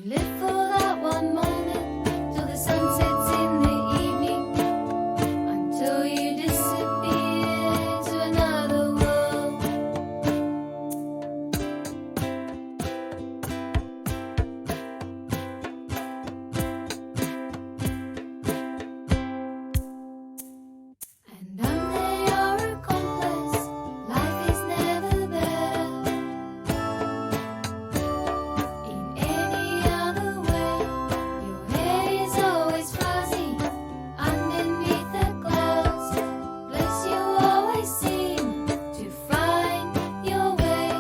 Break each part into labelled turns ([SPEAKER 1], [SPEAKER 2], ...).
[SPEAKER 1] live for that one moment till the sun sets in the evening, until you disappear to another world. And under your accomplice, life is never there. In any other way, your head is always fuzzy underneath the clouds. Plus you always seem to find your way.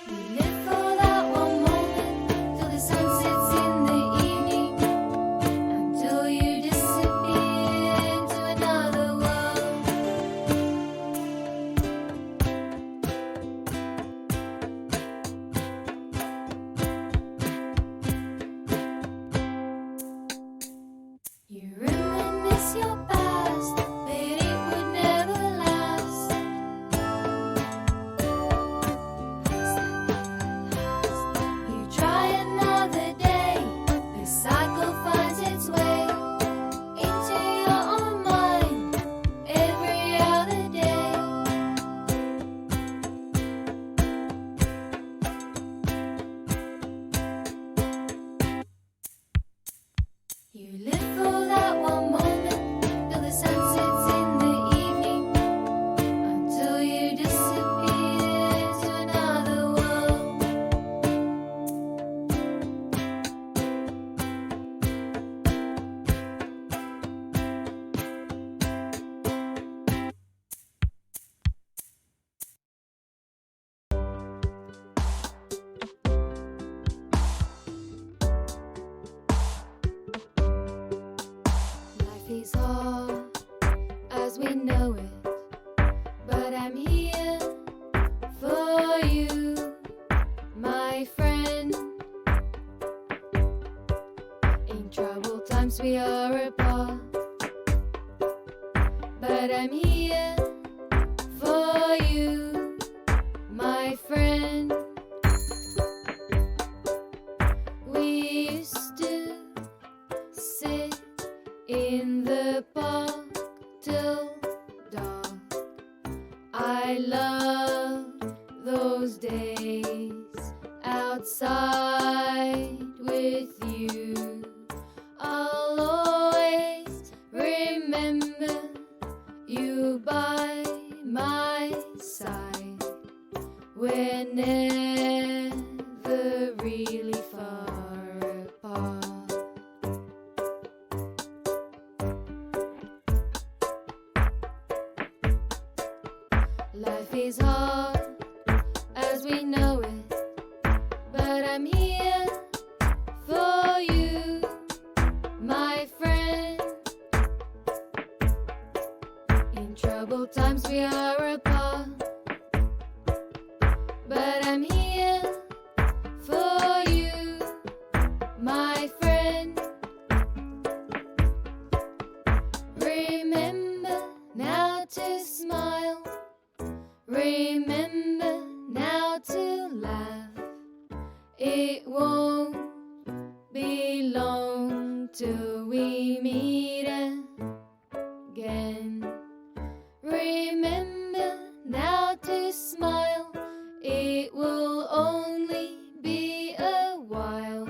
[SPEAKER 1] You live for that one moment till the sun sets in the evening, until you disappear to another world. You reminisce your past, but it would never last. You try another day, the cycle finds its way into your own mind every other day. You live for that one moment till the sun sets in the evening, until you disappear to another world. Life is hard as we know it, but I'm here for you, my friend. In troubled times we are apart, but I'm here for you, my friend. We used to sit in the park till dark. I loved those days outside with you. I'll always remember you by my side. We're never really far apart. Life is hard as we know it, but I'm here for you, my friend. In troubled times we are apart, but I'm here for you, my friend. Remember now to smile. Remember now to laugh. It won't be long till we meet again. Remember now to smile. It will only be a while.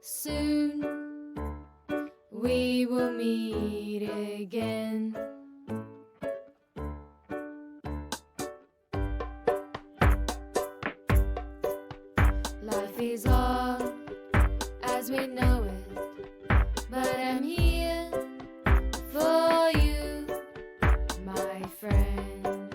[SPEAKER 1] Soon we will meet again. Life is hard as we know it, but I'm here for you, my friend.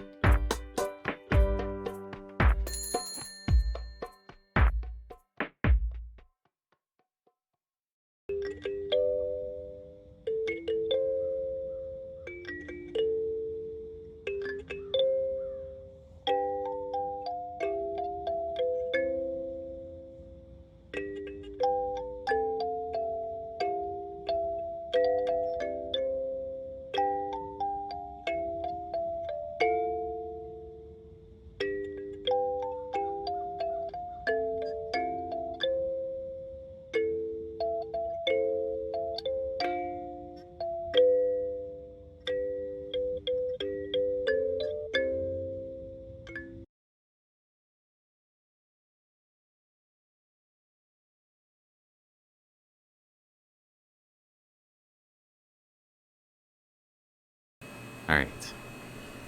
[SPEAKER 2] All right,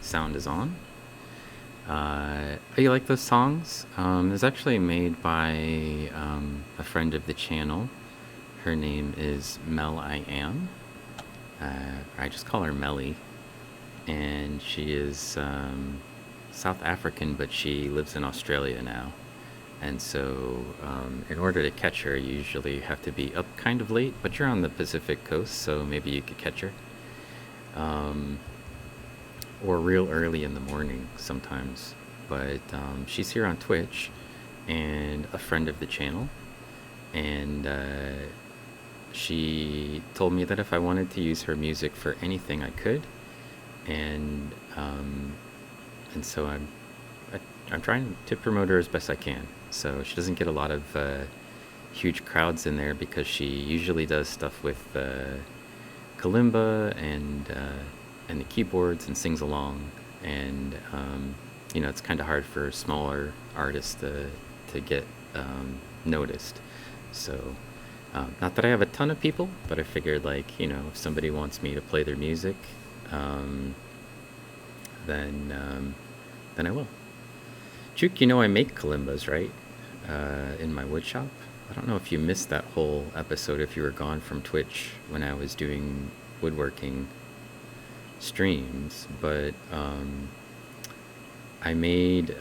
[SPEAKER 2] sound is on. Oh, you like those songs? It's actually made by a friend of the channel. Her name is Mel I Am. I just call her Melly, and she is South African, but she lives in Australia now. And so, in order to catch her, you usually have to be up kind of late, but you're on the Pacific coast, so maybe you could catch her. Or real early in the morning sometimes. But she's here on Twitch and a friend of the channel. And she told me that if I wanted to use her music for anything, I could. And so I'm trying to promote her as best I can. So she doesn't get a lot of huge crowds in there because she usually does stuff with kalimba and the keyboards and sings along. And it's kind of hard for smaller artists to get noticed. So not that I have a ton of people, but I figured if somebody wants me to play their music, then I will. Juke, I make kalimbas, right? In my wood shop. I don't know if you missed that whole episode if you were gone from Twitch when I was doing woodworking streams, but I made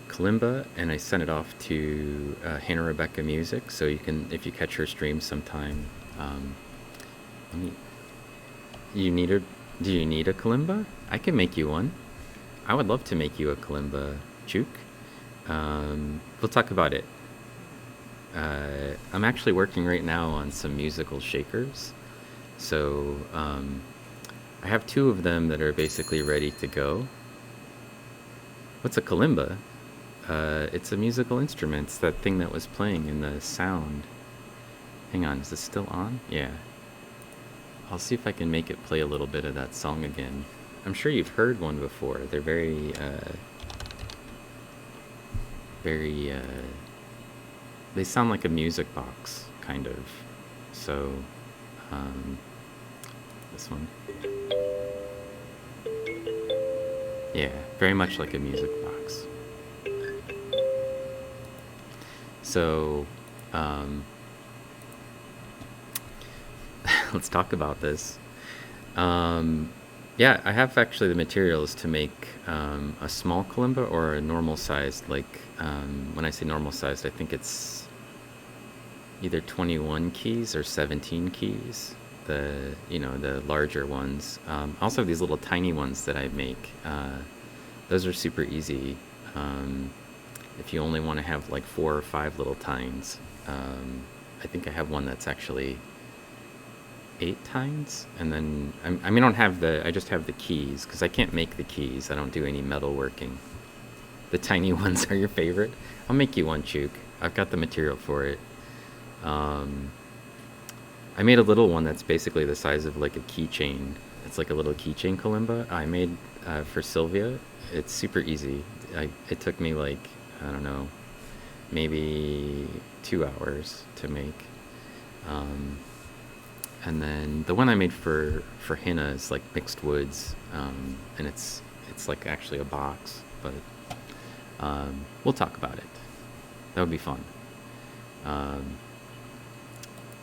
[SPEAKER 2] kalimba and I sent it off to Hannah Rebecca Music, so you can, if you catch her stream sometime, do you need a kalimba? I can make you one. I would love to make you a kalimba, Juke. We'll talk about it. I'm actually working right now on some musical shakers. So I have 2 of them that are basically ready to go. What's a kalimba? It's a musical instrument. It's that thing that was playing in the sound. Hang on, is this still on? Yeah. I'll see if I can make it play a little bit of that song again. I'm sure you've heard one before. They're very, they sound like a music box, kind of. So, this one. Yeah, very much like a music box. So, let's talk about this. Yeah, I have actually the materials to make a small kalimba or a normal sized, when I say normal sized, I think it's either 21 keys or 17 keys, the larger ones. I also have these little tiny ones that I make. Those are super easy. If you only want to have 4 or 5 little tines. I think I have one that's actually 8 tines, and then I just have the keys because I can't make the keys. I don't do any metalworking. The tiny ones are your favorite. I'll make you one, Juke. I've got the material for it. I made a little one that's basically the size of a keychain. It's like a little keychain kalimba I made for Sylvia. It's super easy. It took me I don't know, maybe 2 hours to make. And then the one I made for Hannah is mixed woods, and it's actually a box, but we'll talk about it. That would be fun.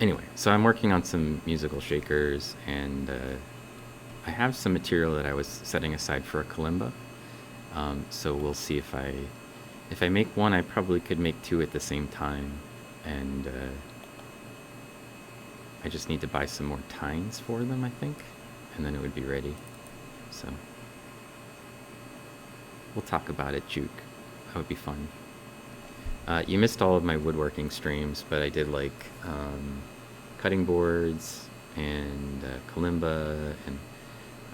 [SPEAKER 2] Anyway, so I'm working on some musical shakers, and I have some material that I was setting aside for a kalimba. So we'll see if I make one, I probably could make 2 at the same time, and I just need to buy some more tines for them, I think, and then it would be ready. So we'll talk about it, Juke. That would be fun. You missed all of my woodworking streams, but I did cutting boards and kalimba, and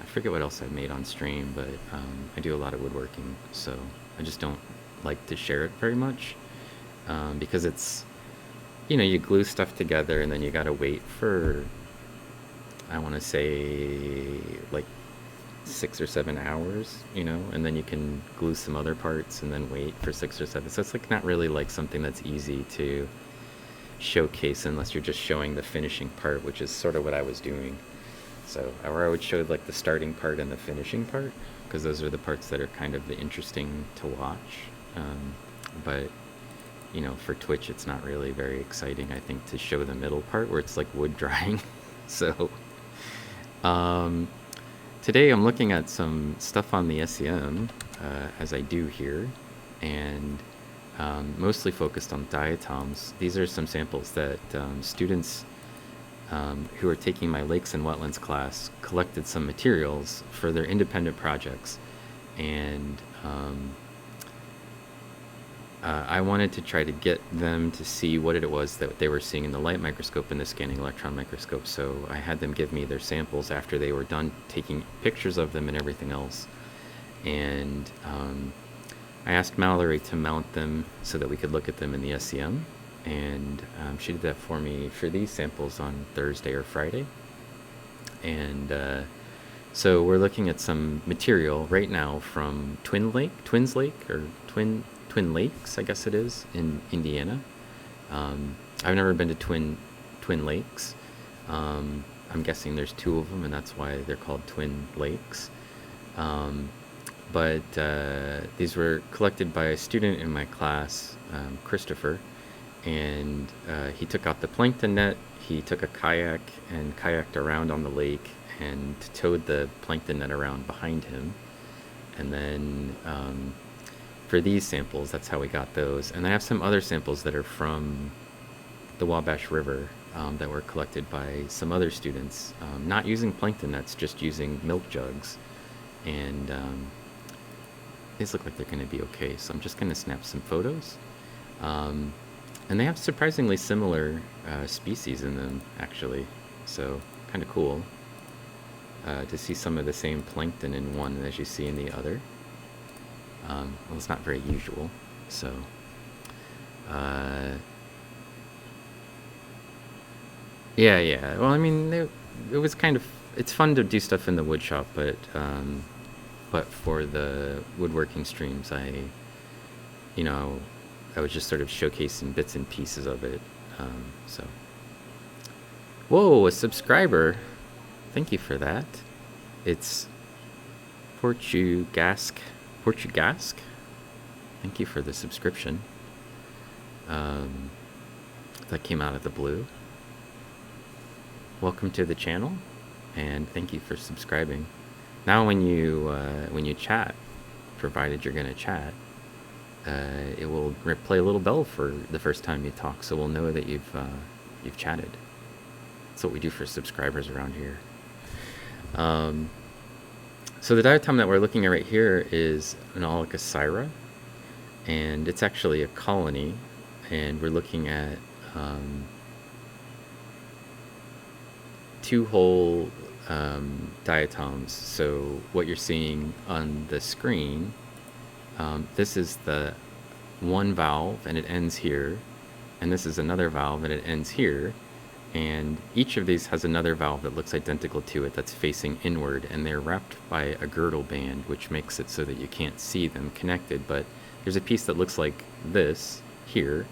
[SPEAKER 2] I forget what else I've made on stream, but I do a lot of woodworking, so I just don't like to share it very much because it's, you glue stuff together and then you gotta wait for, I want to say 6 or 7 hours, and then you can glue some other parts and then wait for 6 or 7. So it's not really something that's easy to showcase unless you're just showing the finishing part, which is sort of what I was doing. So, or I would show like the starting part and the finishing part, because those are the parts that are kind of the interesting to watch. But for Twitch, it's not really very exciting, I think, to show the middle part where it's like wood drying. So, um, today I'm looking at some stuff on the SEM, as I do here, and mostly focused on diatoms. These are some samples that students who are taking my lakes and wetlands class collected some materials for their independent projects, and I wanted to try to get them to see what it was that they were seeing in the light microscope and the scanning electron microscope. So I had them give me their samples after they were done taking pictures of them and everything else. And I asked Mallory to mount them so that we could look at them in the SEM. And she did that for me for these samples on Thursday or Friday. And so we're looking at some material right now from Twins Lake, or Twin Lakes, I guess it is, in Indiana. I've never been to Twin Lakes. I'm guessing there's two of them, and that's why they're called Twin Lakes. But these were collected by a student in my class, Christopher, and he took out the plankton net. He took a kayak and kayaked around on the lake and towed the plankton net around behind him. And then for these samples, that's how we got those. And I have some other samples that are from the Wabash River that were collected by some other students, not using plankton nets, just using milk jugs. And these look like they're going to be okay, so I'm just going to snap some photos. And they have surprisingly similar species in them, actually, so kind of cool to see some of the same plankton in one as you see in the other. Well, it's not very usual, so yeah. Well, I mean, it was kind of, it's fun to do stuff in the wood shop, but for the woodworking streams, I was just sort of showcasing bits and pieces of it. So, whoa, a subscriber! Thank you for that. It's Portugasque. Thank you for the subscription. That came out of the blue. Welcome to the channel, and thank you for subscribing. Now, when you chat, provided you're gonna chat, it will play a little bell for the first time you talk, so we'll know that you've chatted. That's what we do for subscribers around here. So the diatom that we're looking at right here is an Olicosyra, and it's actually a colony, and we're looking at two whole diatoms. So what you're seeing on the screen, this is the one valve and it ends here, and this is another valve and it ends here, and each of these has another valve that looks identical to it that's facing inward, and they're wrapped by a girdle band, which makes it so that you can't see them connected. But there's a piece that looks like this here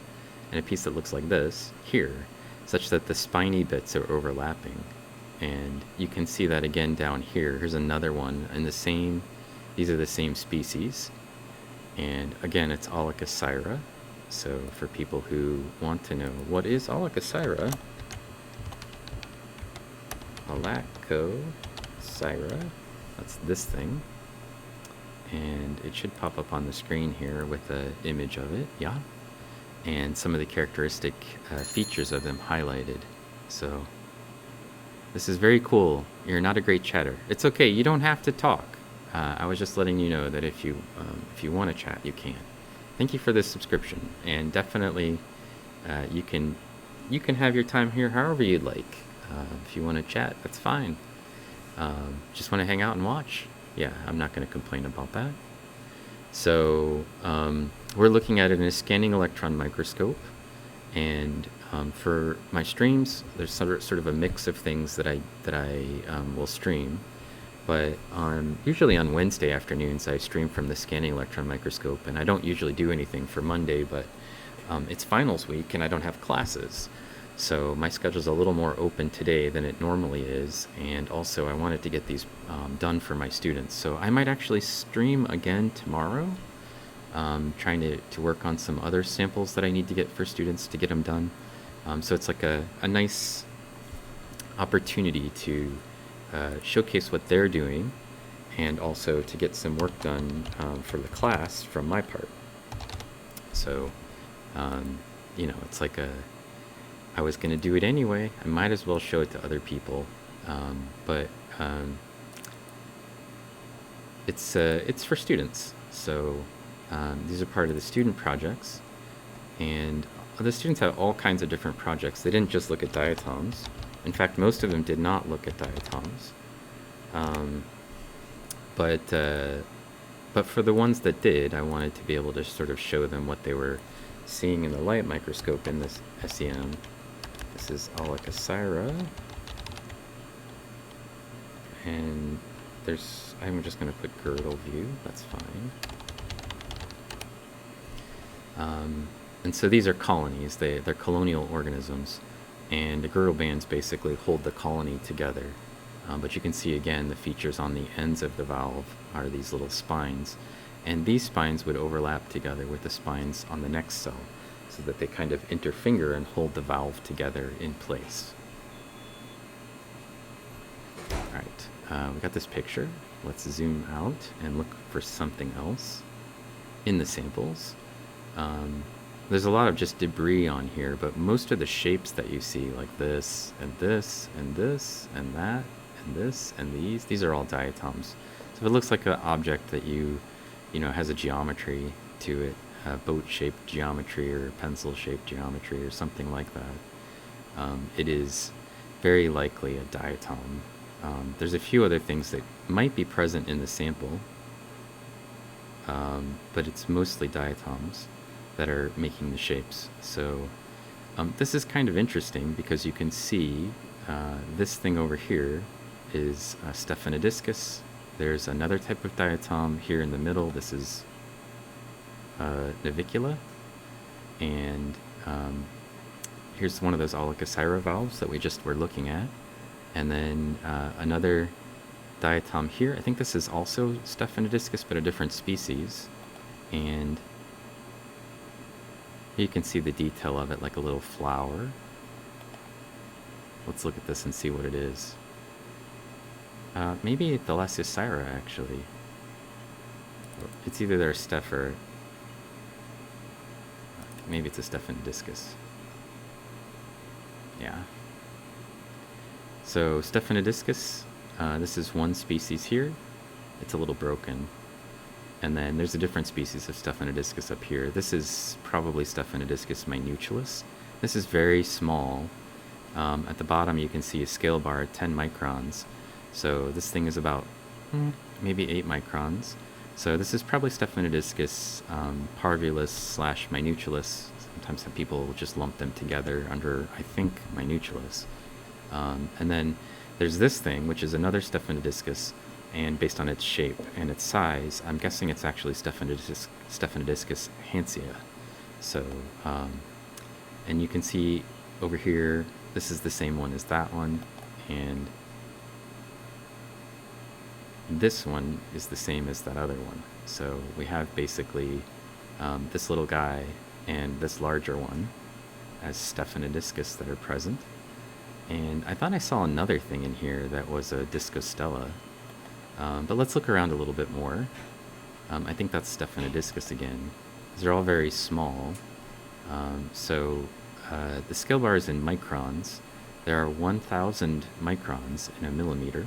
[SPEAKER 2] and a piece that looks like this here, such that the spiny bits are overlapping. And you can see that again down here. Here's another one, and these are the same species. And again, it's Olicosyra. So for people who want to know what is Olicosyra, Olicosyra, that's this thing. And it should pop up on the screen here with an image of it, yeah. And some of the characteristic features of them highlighted. So this is very cool. You're not a great chatter. It's okay, you don't have to talk. I was just letting you know that if you want to chat, you can. Thank you for this subscription, and definitely you can have your time here however you'd like. If you want to chat, that's fine. Just want to hang out and watch? Yeah, I'm not going to complain about that. So we're looking at it in a scanning electron microscope, and for my streams, there's sort of a mix of things that I will stream. But usually on Wednesday afternoons, I stream from the scanning electron microscope, and I don't usually do anything for Monday, but it's finals week and I don't have classes. So my schedule's a little more open today than it normally is, and also I wanted to get these done for my students. So I might actually stream again tomorrow, trying to work on some other samples that I need to get for students to get them done. So it's like a nice opportunity to showcase what they're doing, and also to get some work done for the class from my part. So, it's like I was going to do it anyway. I might as well show it to other people. But it's for students. So these are part of the student projects. And the students have all kinds of different projects. They didn't just look at diatoms. In fact, most of them did not look at diatoms. But for the ones that did, I wanted to be able to sort of show them what they were seeing in the light microscope in this SEM. This is Alakasira. And I'm just going to put girdle view, that's fine. And so these are colonies, they're colonial organisms, and the girdle bands basically hold the colony together. But you can see again the features on the ends of the valve are these little spines, and these spines would overlap together with the spines on the next cell, so that they kind of interfinger and hold the valve together in place. Alright, we got this picture. Let's zoom out and look for something else in the samples. There's a lot of just debris on here, but most of the shapes that you see, like this, and this, and this, and that, and this, and these are all diatoms. So if it looks like an object that has a geometry to it, a boat-shaped geometry or pencil-shaped geometry or something like that, it is very likely a diatom. There's a few other things that might be present in the sample, but it's mostly diatoms that are making the shapes. So this is kind of interesting because you can see this thing over here is Stephanodiscus. There's another type of diatom here in the middle. This is Navicula. And here's one of those Alakasira valves that we just were looking at. And then another diatom here. I think this is also Stephanodiscus, but a different species. And you can see the detail of it like a little flower. Let's look at this and see what it is. Maybe Thalassiosira, actually. It's either their Steph or maybe it's a Stephanodiscus. Yeah. So Stephanodiscus, this is one species here. It's a little broken. And then there's a different species of Stephanodiscus up here. This is probably Stephanodiscus minutulus. This is very small. At the bottom you can see a scale bar at 10 microns. So this thing is about maybe 8 microns. So this is probably Stephanodiscus parvulus / minutulus. Sometimes some people just lump them together under, I think, minutulus. And then there's this thing, which is another Stephanodiscus, and based on its shape and its size, I'm guessing it's actually Stephanodiscus hansia. So, and you can see over here, this is the same one as that one, and this one is the same as that other one. So we have basically this little guy and this larger one as Stephanodiscus that are present. And I thought I saw another thing in here that was a Discostella. But let's look around a little bit more. I think that's Stephanodiscus again. They're all very small. The scale bar is in microns. There are 1,000 microns in a millimeter.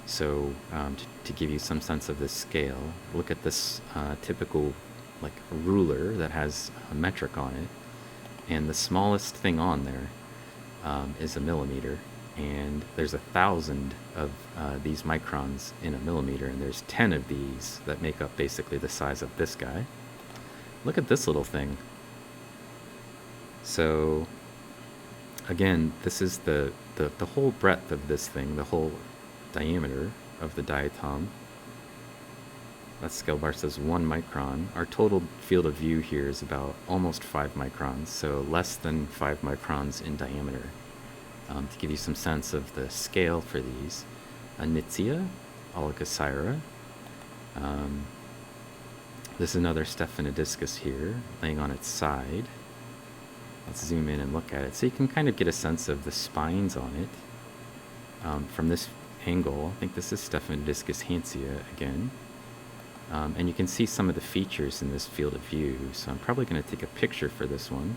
[SPEAKER 2] So to give you some sense of this scale, look at this typical like ruler that has a metric on it, and the smallest thing on there is a millimeter, and there's 1,000 of these microns in a millimeter, and there's 10 of these that make up basically the size of this guy. Look at this little thing. So again, this is the whole breadth of this thing, the whole diameter of the diatom. That scale bar says 1 micron. Our total field of view here is about almost 5 microns, so less than 5 microns in diameter. To give you some sense of the scale for these, Anitzia, Oligosyra. This is another Stephanodiscus here, laying on its side. Let's zoom in and look at it. So you can kind of get a sense of the spines on it. From this angle, I think this is Stephanodiscus hansia again. And you can see some of the features in this field of view. So I'm probably going to take a picture for this one.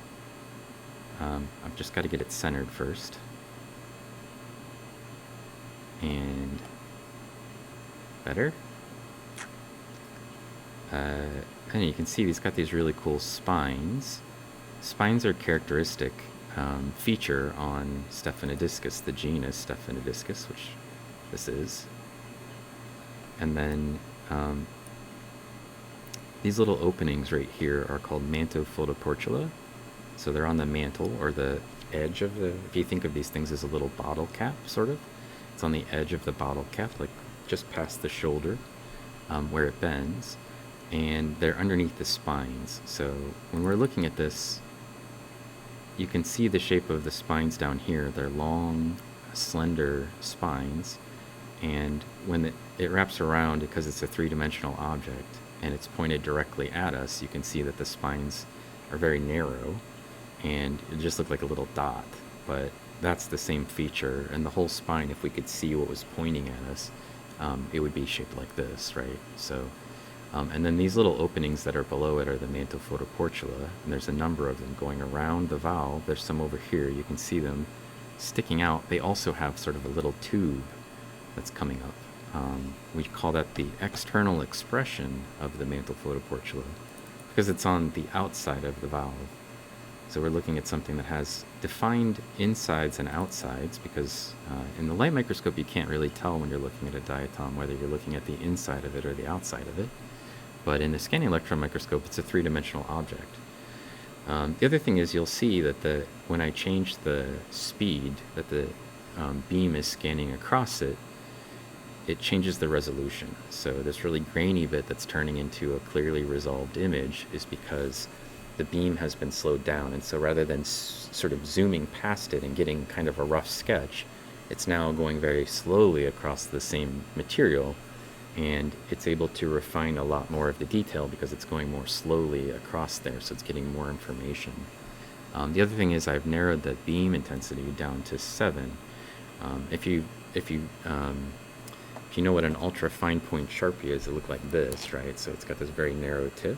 [SPEAKER 2] I've just got to get it centered first. And better. And you can see he's got these really cool spines. Spines are a characteristic feature on Stephanodiscus, the genus Stephanodiscus, which this is. And then these little openings right here are called mantophotoportula. So they're on the mantle, or the edge of the, if you think of these things as a little bottle cap, sort of. It's on the edge of the bottle cap, like just past the shoulder, where it bends. And they're underneath the spines. So when we're looking at this, you can see the shape of the spines down here. They're long, slender spines. And when it wraps around, because it's a three-dimensional object, and it's pointed directly at us, you can see that the spines are very narrow, and it just looked like a little dot. But that's the same feature, and the whole spine, if we could see what was pointing at us, it would be shaped like this, right? So, and then these little openings that are below it are the mantophotoportula, and there's a number of them going around the valve. There's some over here. You can see them sticking out. They also have sort of a little tube that's coming up. We call that the external expression of the mantophotoportula, because it's on the outside of the valve. So we're looking at something that has defined insides and outsides, because in the light microscope you can't really tell when you're looking at a diatom whether you're looking at the inside of it or the outside of it. But in the scanning electron microscope, it's a three-dimensional object. The other thing is, you'll see that when I change the speed that the beam is scanning across it, it changes the resolution. So this really grainy bit that's turning into a clearly resolved image is because the beam has been slowed down. And so rather than sort of zooming past it and getting kind of a rough sketch, it's now going very slowly across the same material, and it's able to refine a lot more of the detail because it's going more slowly across there, so it's getting more information. The other thing is, I've narrowed the beam intensity down to 7. If you know what an ultra fine point Sharpie is, it looks like this, right? So it's got this very narrow tip.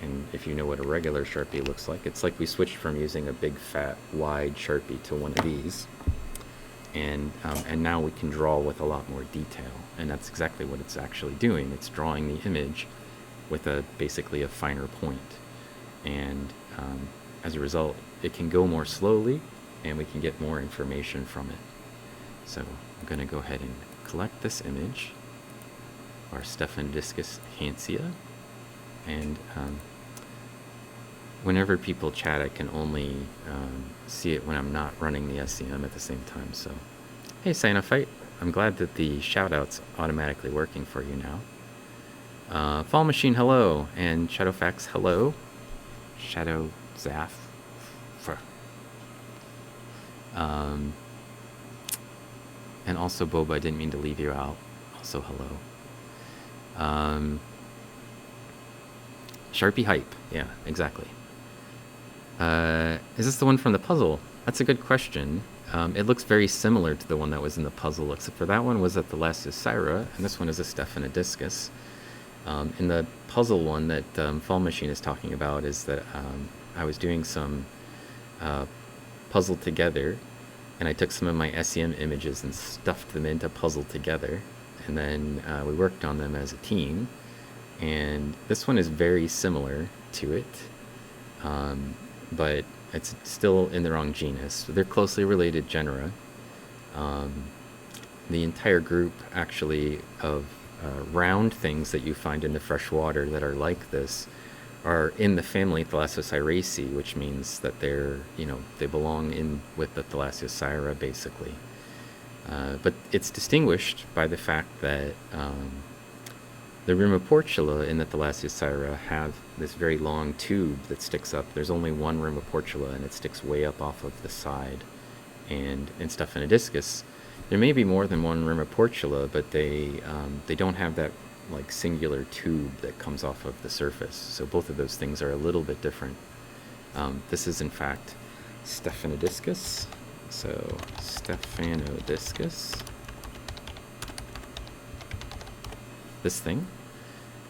[SPEAKER 2] And if you know what a regular Sharpie looks like, it's like we switched from using a big fat wide Sharpie to one of these. And now we can draw with a lot more detail. And that's exactly what it's actually doing. It's drawing the image with basically a finer point. And as a result, it can go more slowly, and we can get more information from it. So I'm going to go ahead and collect this image, our Stephanodiscus hansia. And whenever people chat, I can only see it when I'm not running the SEM at the same time. So, hey, Cyanophyte, I'm glad that the shout-out's automatically working for you now. Fall Machine, hello, and Shadowfax, hello. Shadow Zaf. And also, Boba, I didn't mean to leave you out. Also, hello. Sharpie Hype. Yeah, exactly. Is this the one from the puzzle? That's a good question. It looks very similar to the one that was in the puzzle, except for that one was at the Thalassocyra, and this one is a Stephanodiscus. In the puzzle one that Fall Machine is talking about is that I was doing some puzzle together, and I took some of my SEM images and stuffed them into puzzle together, and then we worked on them as a team. And this one is very similar to it, but it's still in the wrong genus. They're closely related genera. The entire group, actually, of round things that you find in the fresh water that are like this are in the family Thalassocyraceae, which means that they belong in with the Thalassocyra, basically. But it's distinguished by the fact that The Rimoportula in the Thalassiocyra have this very long tube that sticks up. There's only one Rimoportula, and it sticks way up off of the side. And in Stephanodiscus, there may be more than one Rimoportula, but they don't have that like singular tube that comes off of the surface. So both of those things are a little bit different. This is in fact Stephanodiscus. So Stephanodiscus, this thing.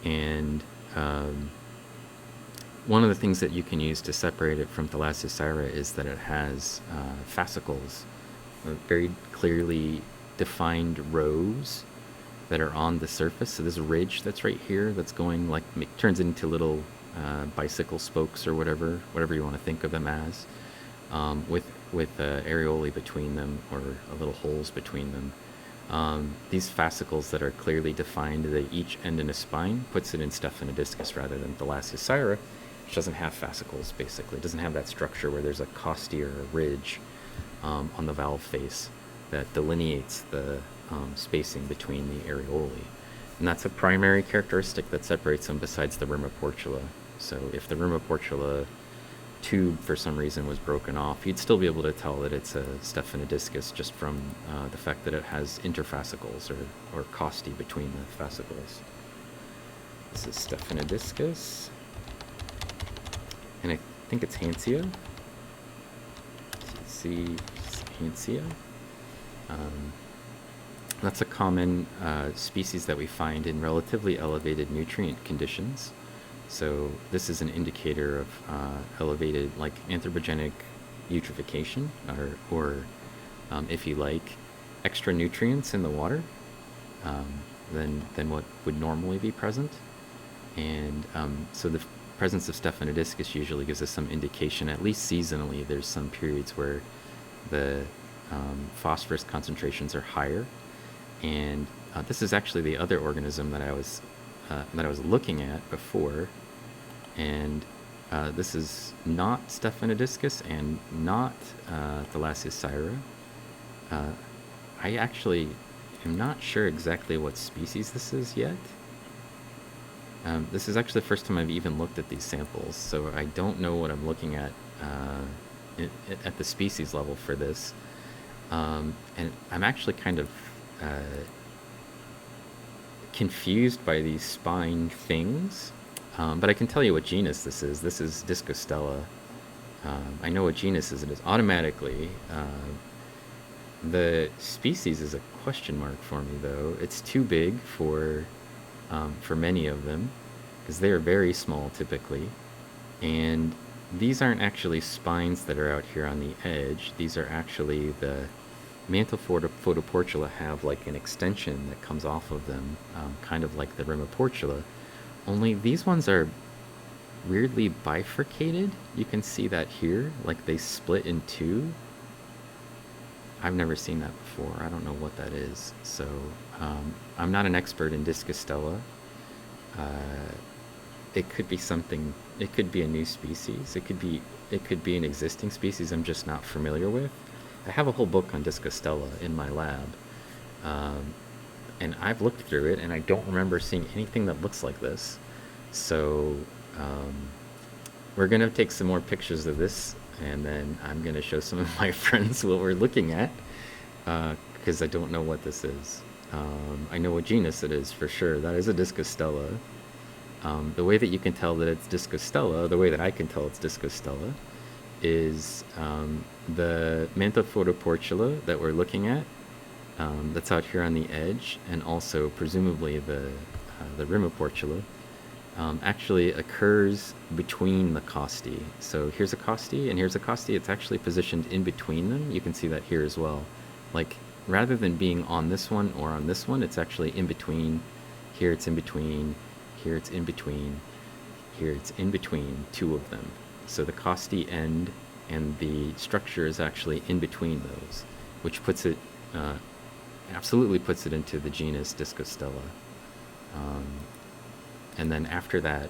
[SPEAKER 2] And one of the things that you can use to separate it from Thalassiocyra is that it has fascicles, very clearly defined rows that are on the surface. So this ridge that's right here that's going like, turns into little bicycle spokes or whatever you want to think of them as, with areolae between them, or little holes between them. These fascicles that are clearly defined, they each end in a spine, puts it in Stephanodiscus rather than Thalassiocyra, which doesn't have fascicles, basically. It doesn't have that structure where there's a costi or a ridge on the valve face that delineates the spacing between the areolae. And that's a primary characteristic that separates them besides the Rimoportula. So if the Rimoportula tube for some reason was broken off, you'd still be able to tell that it's a Stephanodiscus just from the fact that it has interfascicles or costi between the fascicles. This is Stephanodiscus, and I think it's Hansia. See Hansia. That's a common species that we find in relatively elevated nutrient conditions. So this is an indicator of elevated, like, anthropogenic eutrophication, or if you like, extra nutrients in the water than what would normally be present. And so the presence of Stephanodiscus usually gives us some indication, at least seasonally. There's some periods where the phosphorus concentrations are higher. And this is actually the other organism that I was looking at before, and this is not Stephanodiscus and not Thalassiocyra. I actually am not sure exactly what species this is yet. This is actually the first time I've even looked at these samples, so I don't know what I'm looking at the species level for this. And I'm actually kind of confused by these spine things, but I can tell you what genus this is. This is Discostella. I know what genus it is automatically. The species is a question mark for me, though. It's too big for many of them, because they are very small typically, and these aren't actually spines that are out here on the edge. These are actually the mantle photoportula have like an extension that comes off of them, kind of like the Rimoportula, only these ones are weirdly bifurcated. You can see that here, like they split in two. I've never seen that before. I don't know what that is. So I'm not an expert in Discostella. It could be something. It could be a new species. It could be an existing species I'm just not familiar with. I have a whole book on Discostella in my lab, and I've looked through it, and I don't remember seeing anything that looks like this. So we're going to take some more pictures of this, and then I'm going to show some of my friends what we're looking at, because I don't know what this is. I know what genus it is for sure. That is a Discostella. The way that you can tell that it's Discostella, the way that I can tell it's Discostella, is the Mantha photoportula that we're looking at, that's out here on the edge, and also presumably the Rimoportula, actually occurs between the costi. So here's a costi and here's a costi. It's actually positioned in between them. You can see that here as well. Like, rather than being on this one or on this one, it's actually in between. Here it's in between, here it's in between, here it's in between two of them. So the costi end and the structure is actually in between those, which puts it, absolutely puts it into the genus Discostella. And then after that,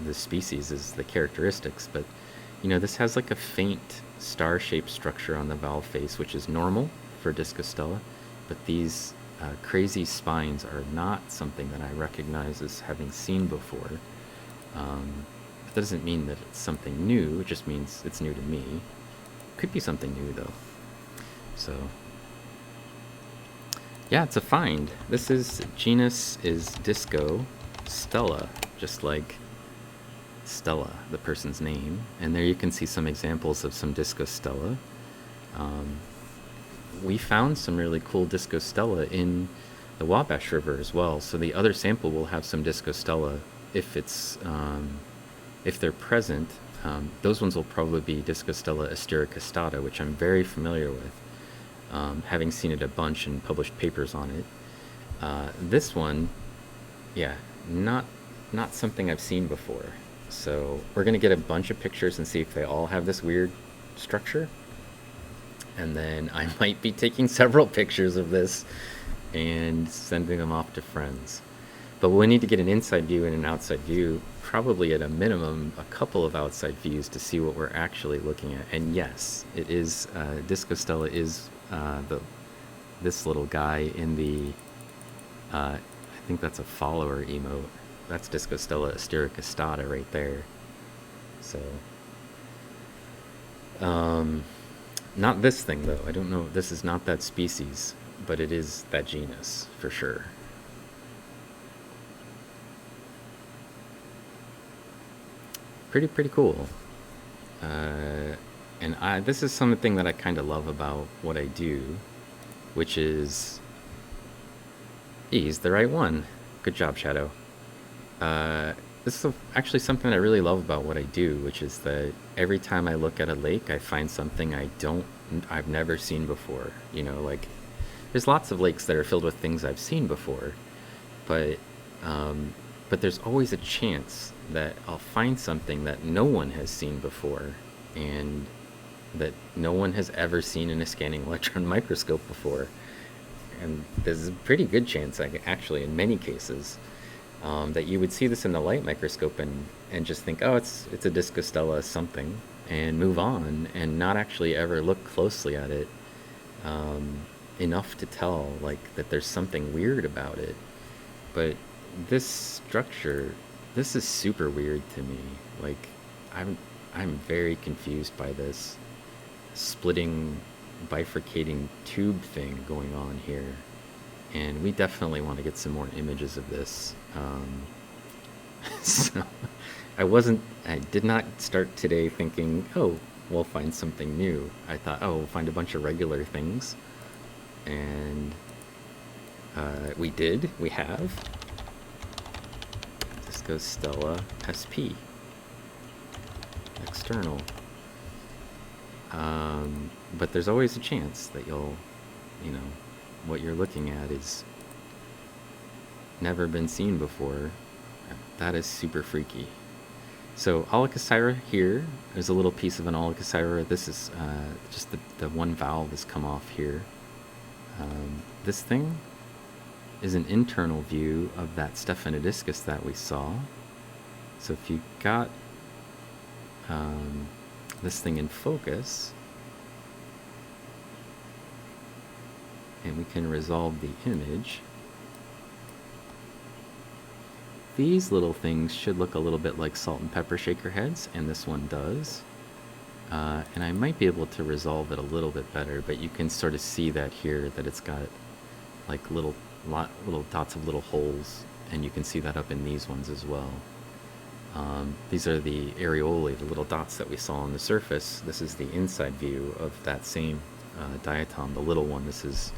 [SPEAKER 2] the species is the characteristics. But, you know, this has like a faint star-shaped structure on the valve face, which is normal for Discostella. But these crazy spines are not something that I recognize as having seen before. That doesn't mean that it's something new, it just means it's new to me. Could be something new though. So yeah, it's a find. This is, genus is Disco Stella, just like Stella, the person's name. And there you can see some examples of some Disco Stella. We found some really cool Disco Stella in the Wabash River as well. So the other sample will have some Disco Stella if it's if they're present. Those ones will probably be Disco Stella astericostata, which I'm very familiar with, having seen it a bunch and published papers on it. This one, yeah, not something I've seen before. So we're gonna get a bunch of pictures and see if they all have this weird structure. And then I might be taking several pictures of this and sending them off to friends. But we need to get an inside view and an outside view, probably at a minimum a couple of outside views to see what we're actually looking at. And yes, it is, Disco Stella is this little guy in the, I think that's a follower emote. That's Disco Stella astericostata right there. So, not this thing though. I don't know. This is not that species, but it is that genus for sure. Pretty cool. And this is something that I kind of love about what I do, which is, he's the right one. Good job, Shadow. This is actually something I really love about what I do, which is that every time I look at a lake, I find something I've never seen before. You know, like, there's lots of lakes that are filled with things I've seen before, but there's always a chance that I'll find something that no one has seen before, and that no one has ever seen in a scanning electron microscope before. And there's a pretty good chance, actually, in many cases, that you would see this in the light microscope and just think, oh, it's a Disco Stella something, and move on, and not actually ever look closely at it enough to tell, like, that there's something weird about it. But this structure, this is super weird to me. Like, I'm very confused by this splitting, bifurcating tube thing going on here. And we definitely want to get some more images of this. So I did not start today thinking, oh, we'll find something new. I thought, oh, we'll find a bunch of regular things. And we have Disco Stella SP external. But there's always a chance that what you're looking at is never been seen before. That is super freaky. So Alicosira here is a little piece of an Alicosira. This is just the one valve has come off here. This thing is an internal view of that Stephanodiscus that we saw. So if you got this thing in focus, and we can resolve the image, these little things should look a little bit like salt and pepper shaker heads, and this one does. And I might be able to resolve it a little bit better, but you can sort of see that here, that it's got like little dots of little holes, and you can see that up in these ones as well. These are the areolae, the little dots that we saw on the surface. This is the inside view of that same diatom, the little one. This is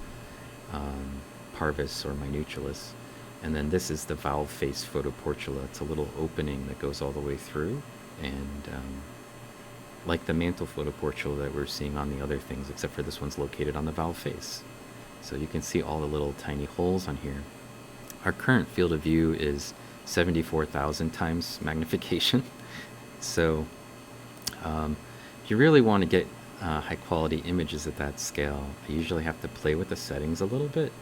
[SPEAKER 2] Parvis or Minutulus. And then this is the valve face photoportula. It's a little opening that goes all the way through, and like the mantle photoportula that we're seeing on the other things, except for this one's located on the valve face. So you can see all the little tiny holes on here. Our current field of view is 74,000 times magnification. So if you really want to get high quality images at that scale, I usually have to play with the settings a little bit.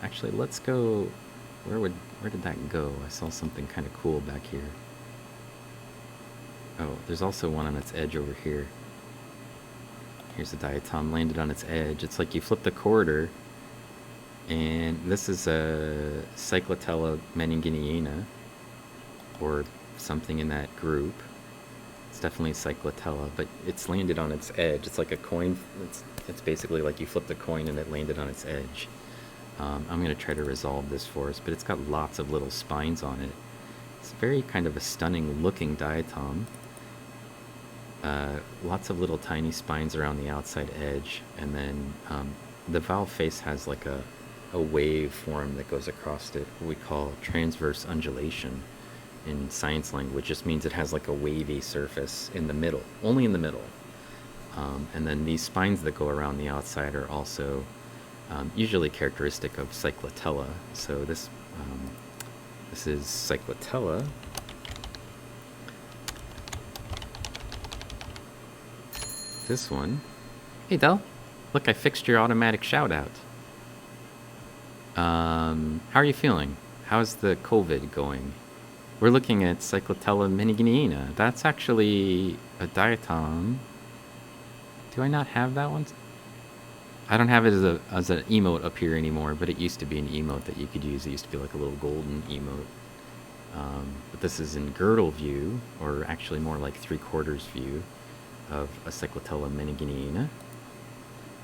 [SPEAKER 2] Actually, let's go, where did that go? I saw something kind of cool back here. Oh, there's also one on its edge over here. Here's a diatom landed on its edge. It's like you flip the corridor, And this is a Cyclotella meningiana, or something in that group. It's definitely Cyclotella, but it's landed on its edge. It's like a coin. It's basically like you flipped a coin and it landed on its edge. I'm going to try to resolve this for us, but it's got lots of little spines on it. It's very kind of a stunning looking diatom. Lots of little tiny spines around the outside edge, and then the valve face has like a wave form that goes across it, what we call transverse undulation in science language. Just means it has like a wavy surface in the middle, only in the middle. And then these spines that go around the outside are also usually characteristic of Cyclotella. So this is Cyclotella. This one. Hey Del, look, I fixed your automatic shout out. How are you feeling? How's the COVID going? We're looking at Cyclotella meningiana. That's actually a diatom. Do I not have that one? I don't have it as an emote up here anymore, but it used to be an emote that you could use. It used to be like a little golden emote. But this is in girdle view, or actually more like 3/4 view of a Cyclotella meningiana.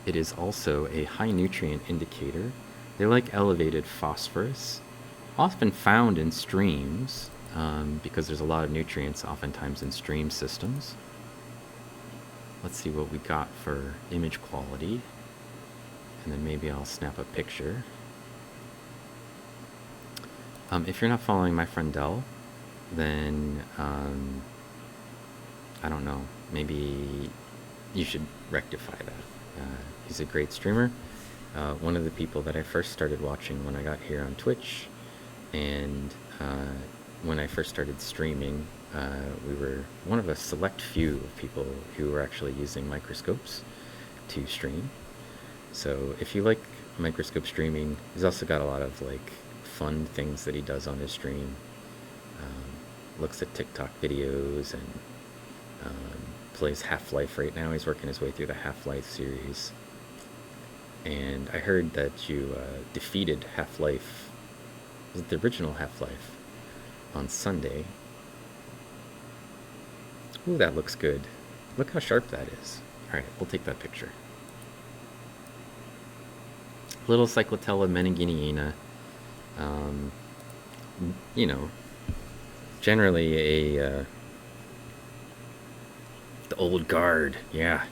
[SPEAKER 2] It is also a high nutrient indicator. They like elevated phosphorus, often found in streams, because there's a lot of nutrients oftentimes in stream systems. Let's see what we got for image quality, and then maybe I'll snap a picture. If you're not following my friend Del, then I don't know, maybe you should rectify that. He's a great streamer. One of the people that I first started watching when I got here on Twitch, and when I first started streaming, we were one of a select few of people who were actually using microscopes to stream. So if you like microscope streaming, he's also got a lot of like fun things that he does on his stream. Looks at TikTok videos and plays Half-Life right now. He's working his way through the Half-Life series. And I heard that you defeated Half-Life, was it the original Half-Life, on Sunday. Ooh, that looks good. Look how sharp that is. Alright, we'll take that picture. Little Cyclotella meningiana. You know, generally a the old guard, yeah.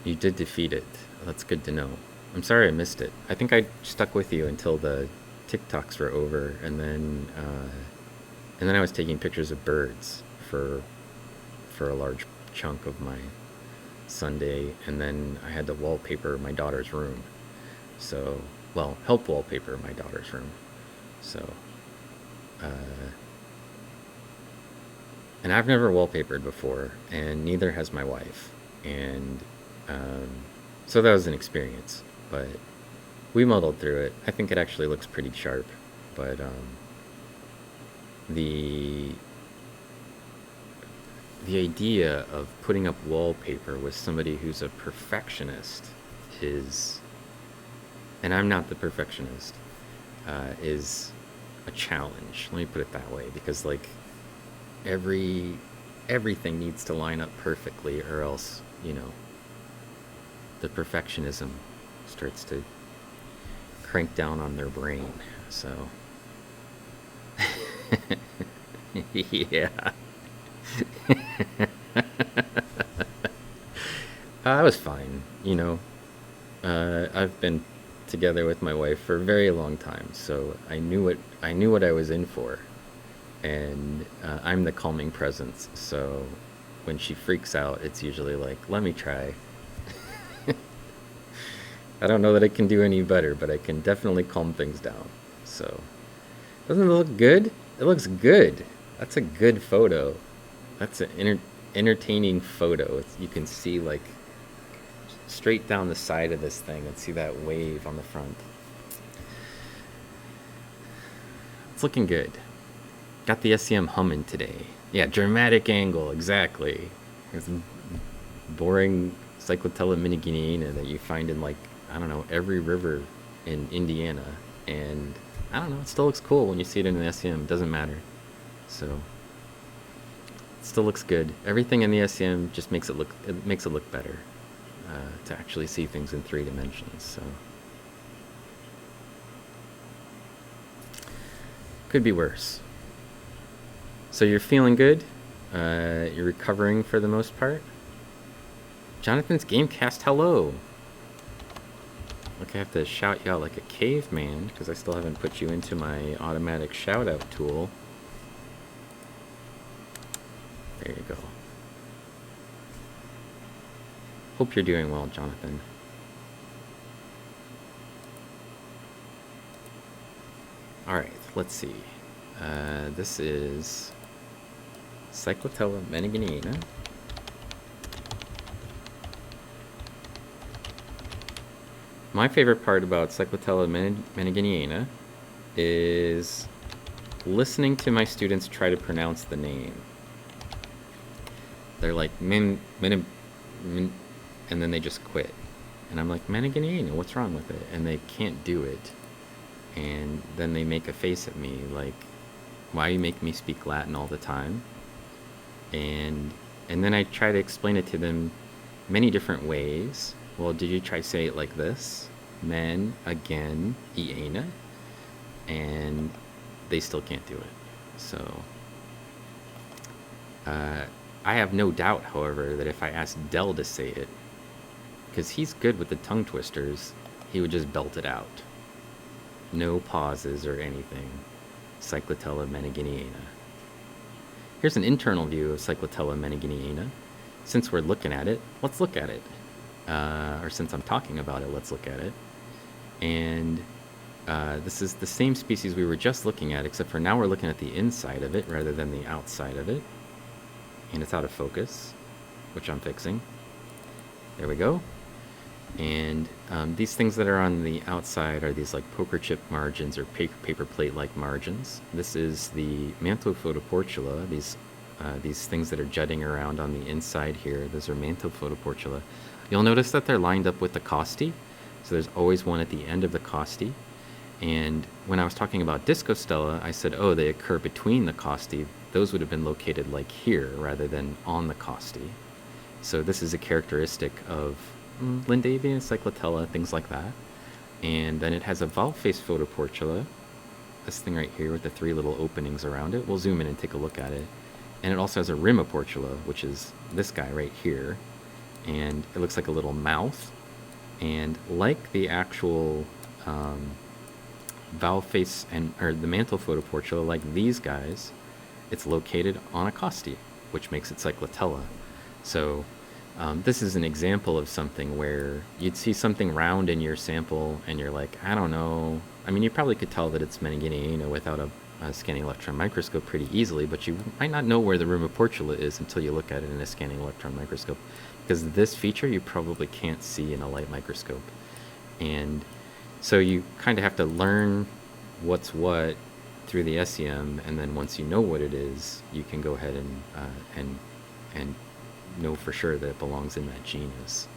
[SPEAKER 2] You did defeat it. That's good to know. I'm sorry I missed it. I think I stuck with you until the TikToks were over, and then I was taking pictures of birds for a large chunk of my Sunday, and then I had to wallpaper my daughter's room. So, well, help wallpaper my daughter's room. So, and I've never wallpapered before, and neither has my wife. And so that was an experience, but we muddled through it. I think it actually looks pretty sharp, but the idea of putting up wallpaper with somebody who's a perfectionist is, and I'm not the perfectionist, is a challenge. Let me put it that way, because like everything needs to line up perfectly, or else, you know, the perfectionism starts to crank down on their brain. So yeah. I was fine, you know. I've been together with my wife for a very long time, so I knew what I was in for. And I'm the calming presence, so when she freaks out, it's usually like, let me try. I don't know that I can do any better, but I can definitely calm things down. So, doesn't it look good? It looks good. That's a good photo. That's an entertaining photo. You can see like straight down the side of this thing and see that wave on the front. It's looking good. Got the SEM humming today. Yeah, dramatic angle, exactly. It's boring Cyclotella minigineana that you find in, like, I don't know, every river in Indiana. And I don't know, it still looks cool when you see it in the SEM. It doesn't matter. So it still looks good. Everything in the SEM just makes it look better to actually see things in 3 dimensions. So could be worse. So you're feeling good. You're recovering for the most part. Jonathan's Gamecast, hello. Look, I have to shout you out like a caveman because I still haven't put you into my automatic shout out tool. There you go. Hope you're doing well, Jonathan. Alright, let's see. This is Cyclotella menigineana. My favorite part about Cyclotella menigineana is listening to my students try to pronounce the name. They're like, and then they just quit. And I'm like, menigineana, what's wrong with it? And they can't do it. And then they make a face at me like, why you make me speak Latin all the time? And then I try to explain it to them many different ways. Well, did you try to say it like this? Men, again, iena. And they still can't do it. So, I have no doubt, however, that if I asked Dell to say it, because he's good with the tongue twisters, he would just belt it out. No pauses or anything. Cyclotella menigineana. Here's an internal view of Cyclotella menigineana. Since we're looking at it, let's look at it. Or since I'm talking about it, let's look at it. And this is the same species we were just looking at, except for now we're looking at the inside of it rather than the outside of it. And it's out of focus, which I'm fixing. There we go. And these things that are on the outside are these like poker chip margins or paper plate-like margins. This is the Mantophotoportula, these things that are jutting around on the inside here. Those are Mantophotoportula. You'll notice that they're lined up with the costi. So there's always one at the end of the costi. And when I was talking about Discostella, I said, oh, they occur between the costi. Those would have been located like here rather than on the costi. So this is a characteristic of Lindavia, Cyclotella, things like that. And then it has a valve-face photoportula, this thing right here with the 3 little openings around it. We'll zoom in and take a look at it. And it also has a rimoportula, which is this guy right here. And it looks like a little mouth. And like the actual valve-face or the mantle photoportula, like these guys, it's located on a costi, which makes it Cyclotella. So this is an example of something where you'd see something round in your sample and you're like, I don't know. I mean, you probably could tell that it's menigineana without a scanning electron microscope pretty easily, but you might not know where the rimoportula is until you look at it in a scanning electron microscope, because this feature you probably can't see in a light microscope. And so you kind of have to learn what's what through the SEM, and then once you know what it is, you can go ahead and know for sure that it belongs in that genus,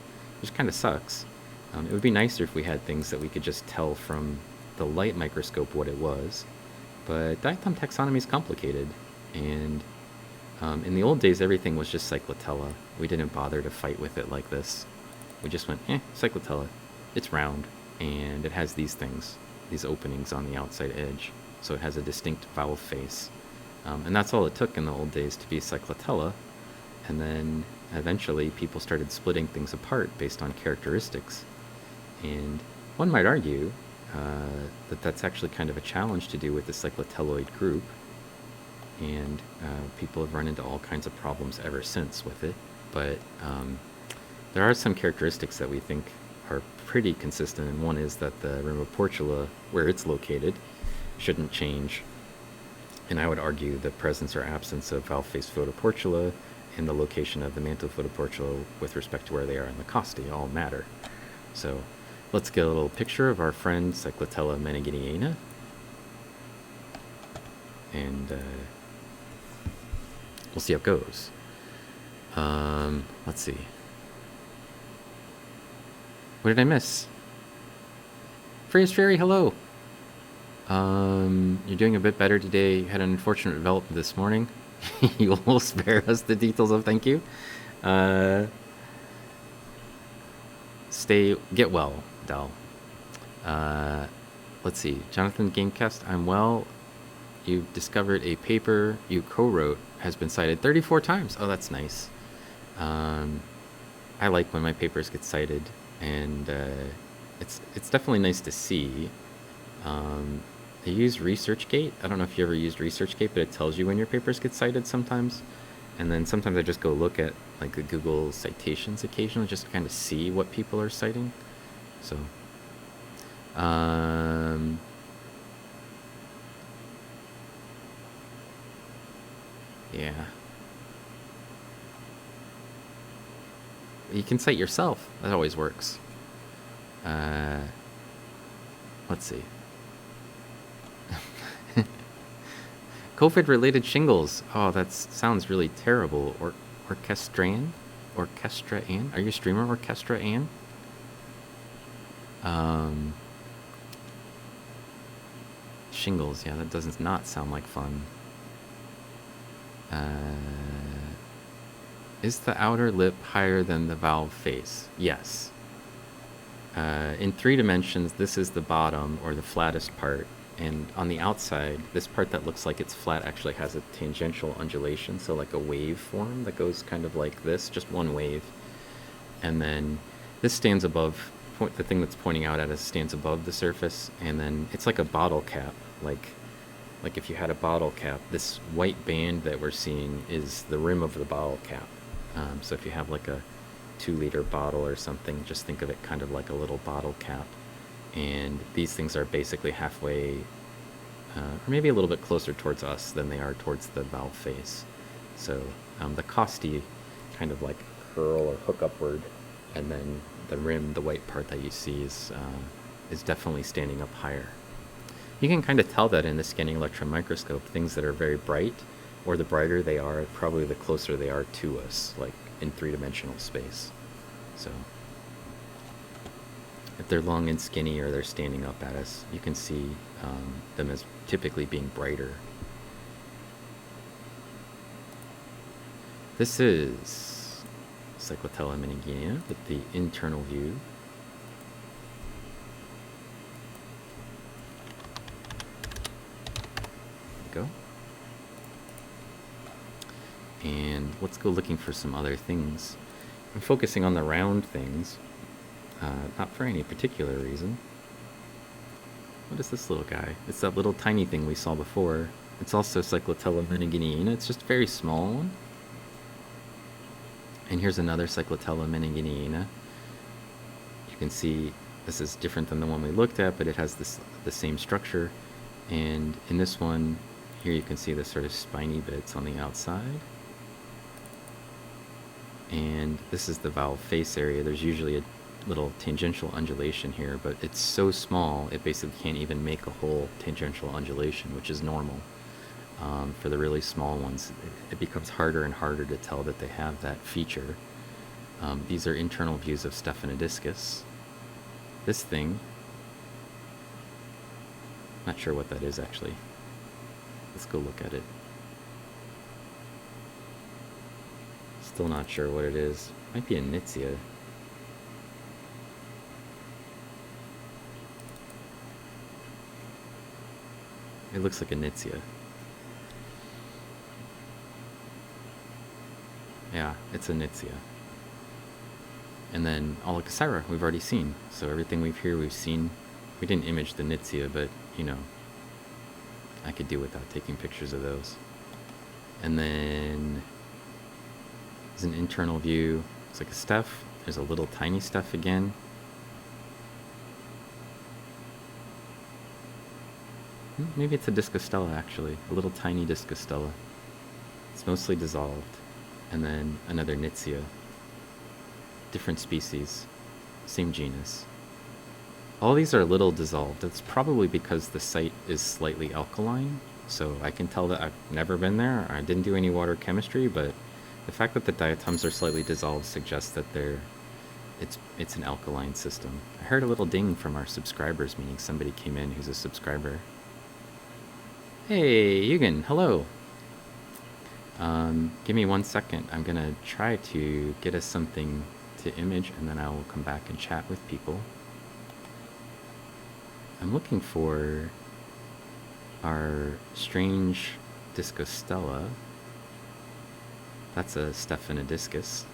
[SPEAKER 2] which kind of sucks. It would be nicer if we had things that we could just tell from the light microscope what it was, but diatom taxonomy is complicated, and in the old days everything was just Cyclotella. We didn't bother to fight with it like this. We just went, Cyclotella. It's round, and it has these things, these openings on the outside edge, so it has a distinct valve face. And that's all it took in the old days to be Cyclotella. And then eventually people started splitting things apart based on characteristics. And one might argue that that's actually kind of a challenge to do with the cyclotelloid group. And people have run into all kinds of problems ever since with it. But there are some characteristics that we think are pretty consistent. And one is that the rimoportula, where it's located, shouldn't change. And I would argue the presence or absence of valve-face photoportula and the location of the mantle photoportula with respect to where they are in the costi all matter. So let's get a little picture of our friend Cyclotella menigineana. And we'll see how it goes. Let's see. What did I miss? Freya's Fairy, hello! You're doing a bit better today. You had an unfortunate development this morning. You will spare us the details of thank you. Get well, Dal. Let's see. Jonathan Gamecast, I'm well. You've discovered a paper you co-wrote has been cited 34 times. Oh, that's nice. I like when my papers get cited, and it's definitely nice to see. I use ResearchGate. I don't know if you ever used ResearchGate, but it tells you when your papers get cited sometimes. And then sometimes I just go look at like the Google citations occasionally just to kind of see what people are citing. So, yeah. You can cite yourself. That always works. Let's see. COVID-related shingles. Oh, that sounds really terrible. Orchestra-Ann? Are you a streamer, Orchestra-Ann? Shingles. Yeah, that does not sound like fun. Is the outer lip higher than the valve face? Yes. In 3 dimensions, this is the bottom, or the flattest part. And on the outside, this part that looks like it's flat actually has a tangential undulation, so like a wave form that goes kind of like this, just one wave. And then this stands above, the thing that's pointing out at us stands above the surface, and then it's like a bottle cap. Like if you had a bottle cap, this white band that we're seeing is the rim of the bottle cap. So if you have like a 2-liter bottle or something, just think of it kind of like a little bottle cap. And these things are basically halfway, or maybe a little bit closer towards us than they are towards the valve face. So the costy kind of like curl or hook upward, and then the rim, the white part that you see is definitely standing up higher. You can kind of tell that in the scanning electron microscope. Things that are very bright, or the brighter they are, probably the closer they are to us, like in 3-dimensional space. So if they're long and skinny or they're standing up at us, you can see them as typically being brighter. This is Cyclotella meningiana with the internal view. There we go. And let's go looking for some other things. I'm focusing on the round things. Not for any particular reason. What is this little guy? It's that little tiny thing we saw before. It's also Cyclotella meningiana. It's just a very small one. And here's another Cyclotella meningiana. You can see this is different than the one we looked at, but it has the same structure. And in this one, here you can see the sort of spiny bits on the outside. And this is the valve face area. There's usually a little tangential undulation here, but it's so small it basically can't even make a whole tangential undulation, which is normal. For the really small ones, it becomes harder and harder to tell that they have that feature. These are internal views of Stephanodiscus. This thing, not sure what that is actually. Let's go look at it. Still not sure what it is. Might be a Nitzia. It looks like a Nitzia. Yeah, it's a Nitzia. And then Aulacosira we've already seen. So everything we've seen. We didn't image the Nitzia, but, you know, I could do without taking pictures of those. And then there's an internal view. It's like a Steph. There's a little tiny Steph again. Maybe it's a Discostella, actually. A little tiny Discostella. It's mostly dissolved. And then another Nitzia. Different species. Same genus. All these are a little dissolved. That's probably because the site is slightly alkaline. So I can tell that I've never been there. I didn't do any water chemistry, but the fact that the diatoms are slightly dissolved suggests that they're it's an alkaline system. I heard a little ding from our subscribers, meaning somebody came in who's a subscriber. Hey, Eugen, hello. Give me 1 second. I'm gonna try to get us something to image, and then I will come back and chat with people. I'm looking for our strange Discostella. That's a Stephanodiscus.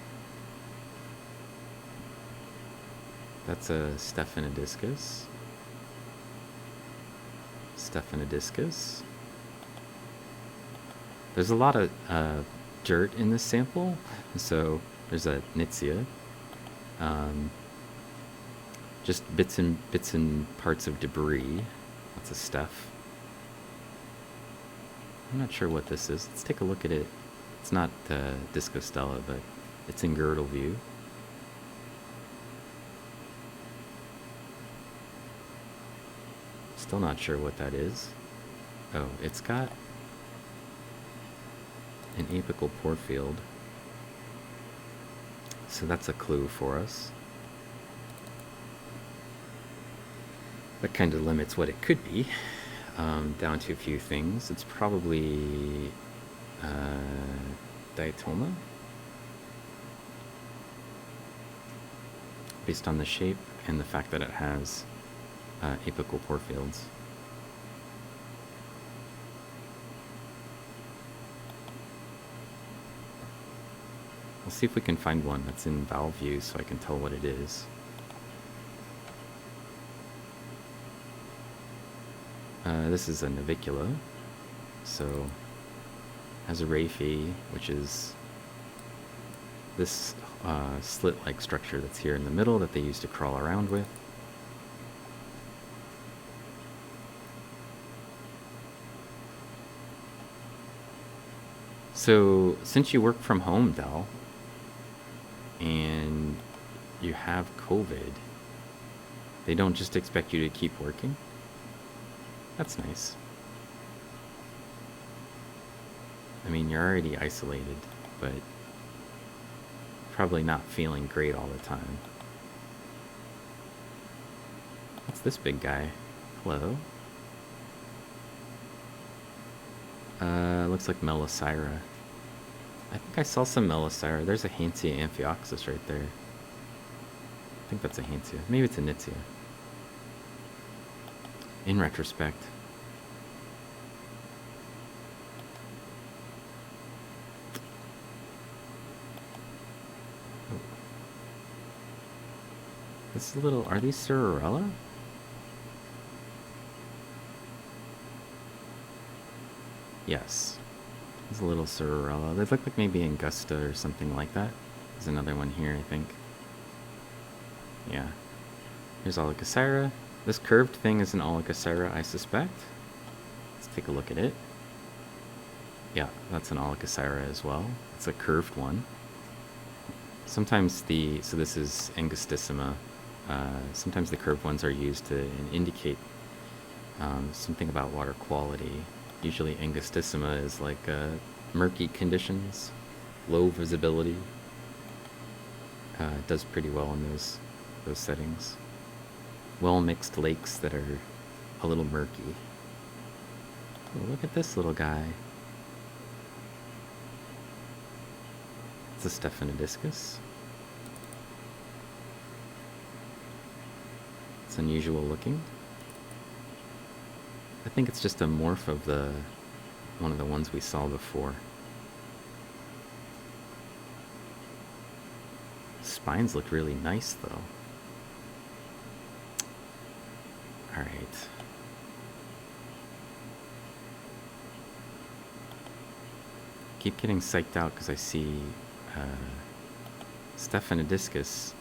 [SPEAKER 2] That's a Stephanodiscus. Stephanodiscus. There's a lot of dirt in this sample, so there's a Nitzia. Just bits and parts of debris. That's a Steph. I'm not sure what this is. Let's take a look at it. It's not Discostella, but it's in girdle view. Still not sure what that is. Oh, it's got an apical pore field. So that's a clue for us. That kind of limits what it could be, down to a few things. It's probably Diatoma, based on the shape and the fact that it has apical pore fields. We'll see if we can find one that's in valve view so I can tell what it is. This is a navicula, so has a raphe, which is this slit-like structure that's here in the middle that they use to crawl around with. So, since you work from home, Del, and you have COVID, they don't just expect you to keep working? That's nice. I mean, you're already isolated, but probably not feeling great all the time. What's this big guy? Hello? Looks like Melisira. I think I saw some Melisira. There's a Hansia amphioxus right there. I think that's a Hansia. Maybe it's a Nitzia. In retrospect. Oh. This is a little... Are these Cerarella? Yes. There's a little Cerarella. They look like maybe Angusta or something like that. There's another one here, I think. Yeah. Here's Oligocera. This curved thing is an Oligocera, I suspect. Let's take a look at it. Yeah, that's an Oligocera as well. It's a curved one. Sometimes so this is Angustissima. Sometimes the curved ones are used to indicate something about water quality. Usually Angustissima is like murky conditions, low visibility. It does pretty well in those settings. Well-mixed lakes that are a little murky. Oh, look at this little guy. It's a Stephanodiscus. It's unusual looking. I think it's just a morph of one of the ones we saw before. Spines look really nice, though. All right. Keep getting psyched out because I see Stephanodiscus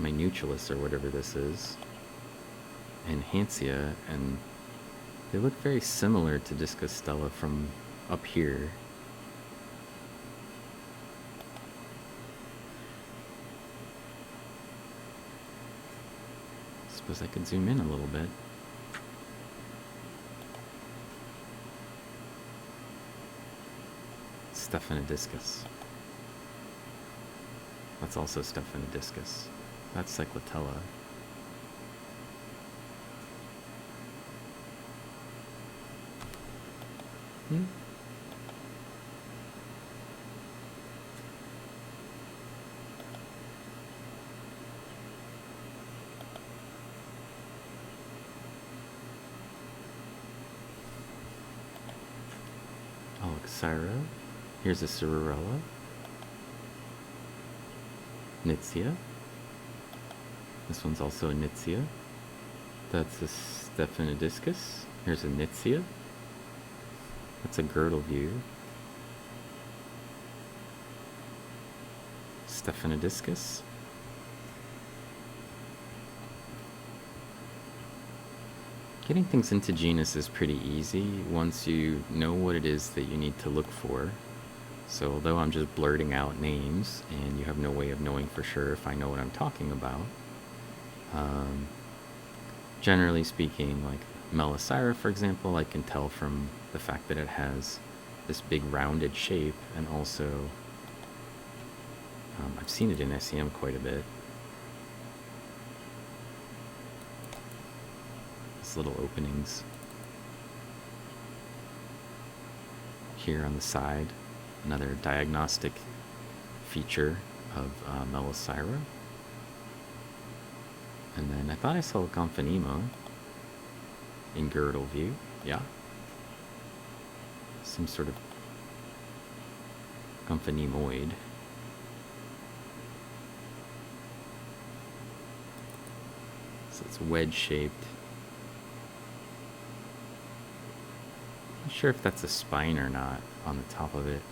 [SPEAKER 2] minutulus or whatever this is, and Hansia, and they look very similar to Discostella from up here. Suppose I could zoom in a little bit. Stephanodiscus. That's also Stephanodiscus. That's Cyclotella. Hmm? Aloxyra. Here's a Cerurella. Nitzia. This one's also a Nitzia. That's a Stephanodiscus. Here's a Nitzia. That's a girdle view. Stephanodiscus. Getting things into genus is pretty easy once you know what it is that you need to look for. So although I'm just blurting out names and you have no way of knowing for sure if I know what I'm talking about, generally speaking, like Melisira, for example, I can tell from the fact that it has this big rounded shape, and also I've seen it in SEM quite a bit. These little openings here on the side, another diagnostic feature of Melisira. And then I thought I saw Gomphanema in girdle view. Yeah. Some sort of Gomphanemoid. So it's wedge shaped. Not sure if that's a spine or not on the top of it.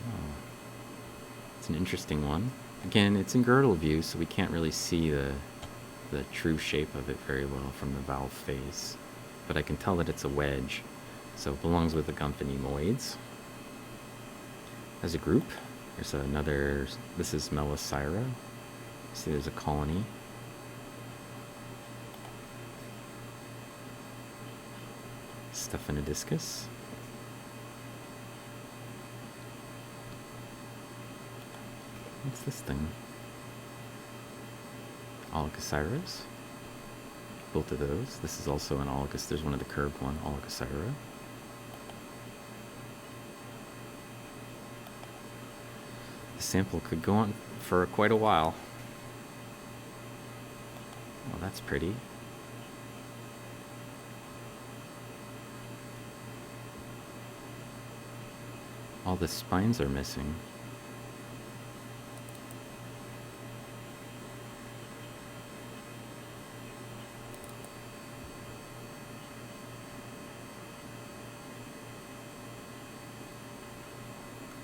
[SPEAKER 2] Oh. It's an interesting one. Again, it's in girdle view, so we can't really see the true shape of it very well from the valve face. But I can tell that it's a wedge, so it belongs with the Gomphanemoids. As a group, there's another, this is Melisira. See, there's a colony. Stephanodiscus. What's this thing? Alochosiris. Both of those. This is also an Alochos. There's one of the curved one, Alochosira. The sample could go on for quite a while. Well, that's pretty. All the spines are missing.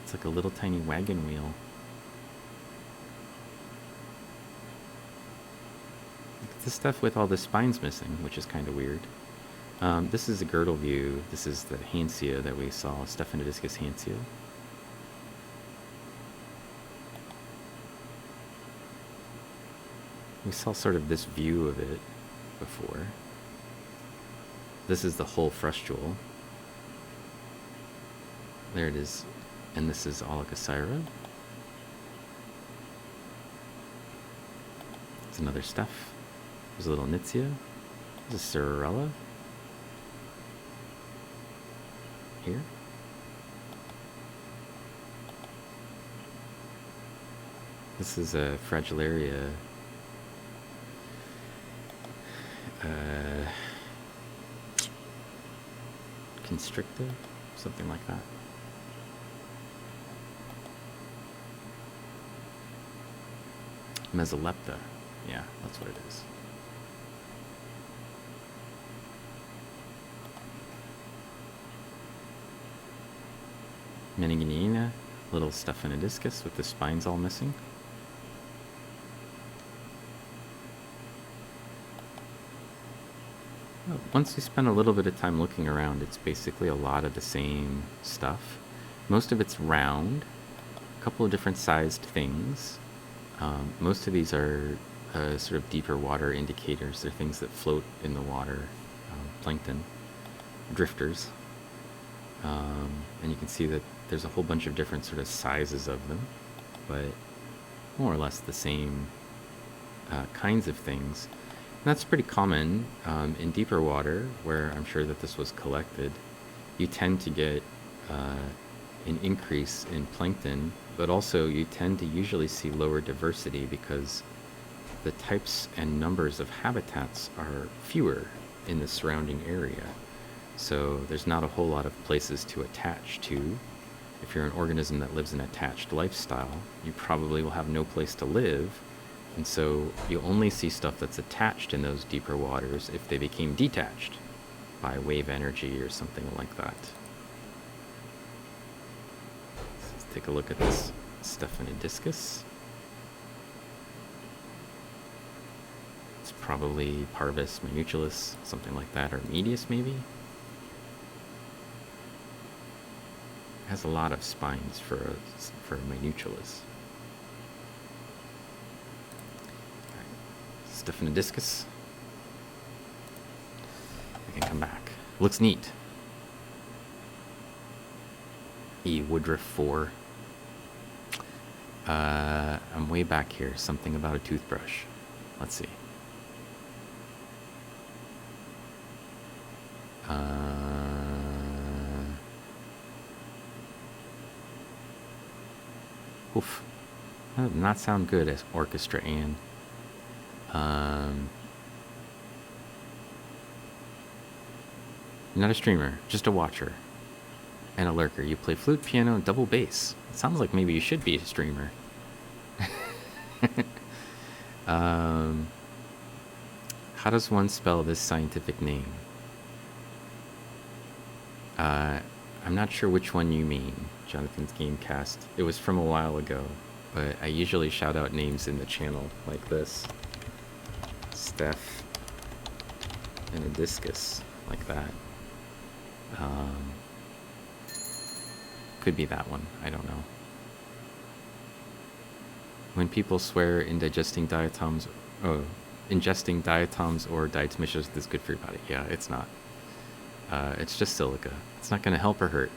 [SPEAKER 2] It's like a little tiny wagon wheel. It's the stuff with all the spines missing, which is kind of weird. This is a girdle view. This is the Hansia that we saw, Stephanodiscus Hansia. We saw sort of this view of it before. This is the whole frustule. There it is. And this is Alochosira. It's another stuff. There's a little Nitzia. There's a Cerurella. Here. This is a Fragillaria. Constrictor, something like that. Mesolepta. Yeah, that's what it is. Meninginina, little Stephanodiscus with the spines all missing. Once you spend a little bit of time looking around, it's basically a lot of the same stuff. Most of it's round, a couple of different sized things. Most of these are sort of deeper water indicators. They're things that float in the water, plankton, drifters. And you can see that there's a whole bunch of different sort of sizes of them. but more or less the same kinds of things. And that's pretty common in deeper water, where I'm sure that this was collected. You tend to get an increase in plankton, but also you tend to usually see lower diversity because the types and numbers of habitats are fewer in the surrounding area. So there's not a whole lot of places to attach to. If you're an organism that lives an attached lifestyle, you probably will have no place to live. And so you only see stuff that's attached in those deeper waters if they became detached by wave energy or something like that. Let's take a look at this Stephanodiscus. It's probably Parvus minuculus, something like that, or medius maybe. It has a lot of spines for minuculus. Stephanodiscus. I can come back. Looks neat. E. Woodruff 4. I'm way back here. Something about a toothbrush. Let's see. Oof. That did not sound good as Orchestra Ann. Not a streamer, just a watcher and a lurker. You play flute, piano, and double bass. It sounds like maybe you should be a streamer. How does one spell this scientific name? I'm not sure which one you mean, Jonathan's Gamecast. It was from a while ago, but I usually shout out names in the channel like this. Steph and a discus, like that. Could be that one, I don't know. When people swear ingesting diatoms or diatomaceous is good for your body. Yeah, it's not. It's just silica. It's not going to help or hurt.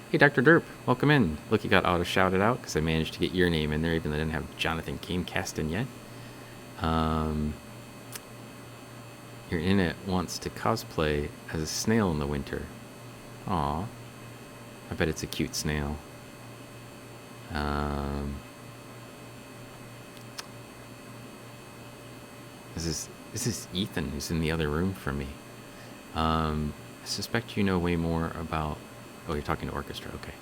[SPEAKER 2] Hey, Dr. Derp, welcome in. Look, you got auto-shouted out because I managed to get your name in there even though I didn't have Jonathan Gamecast in yet. Your Innit wants to cosplay as a snail in the winter. Aw. I bet it's a cute snail. This is Ethan, who's in the other room from me. I suspect you know way more about... Oh, you're talking to Orchestra, okay.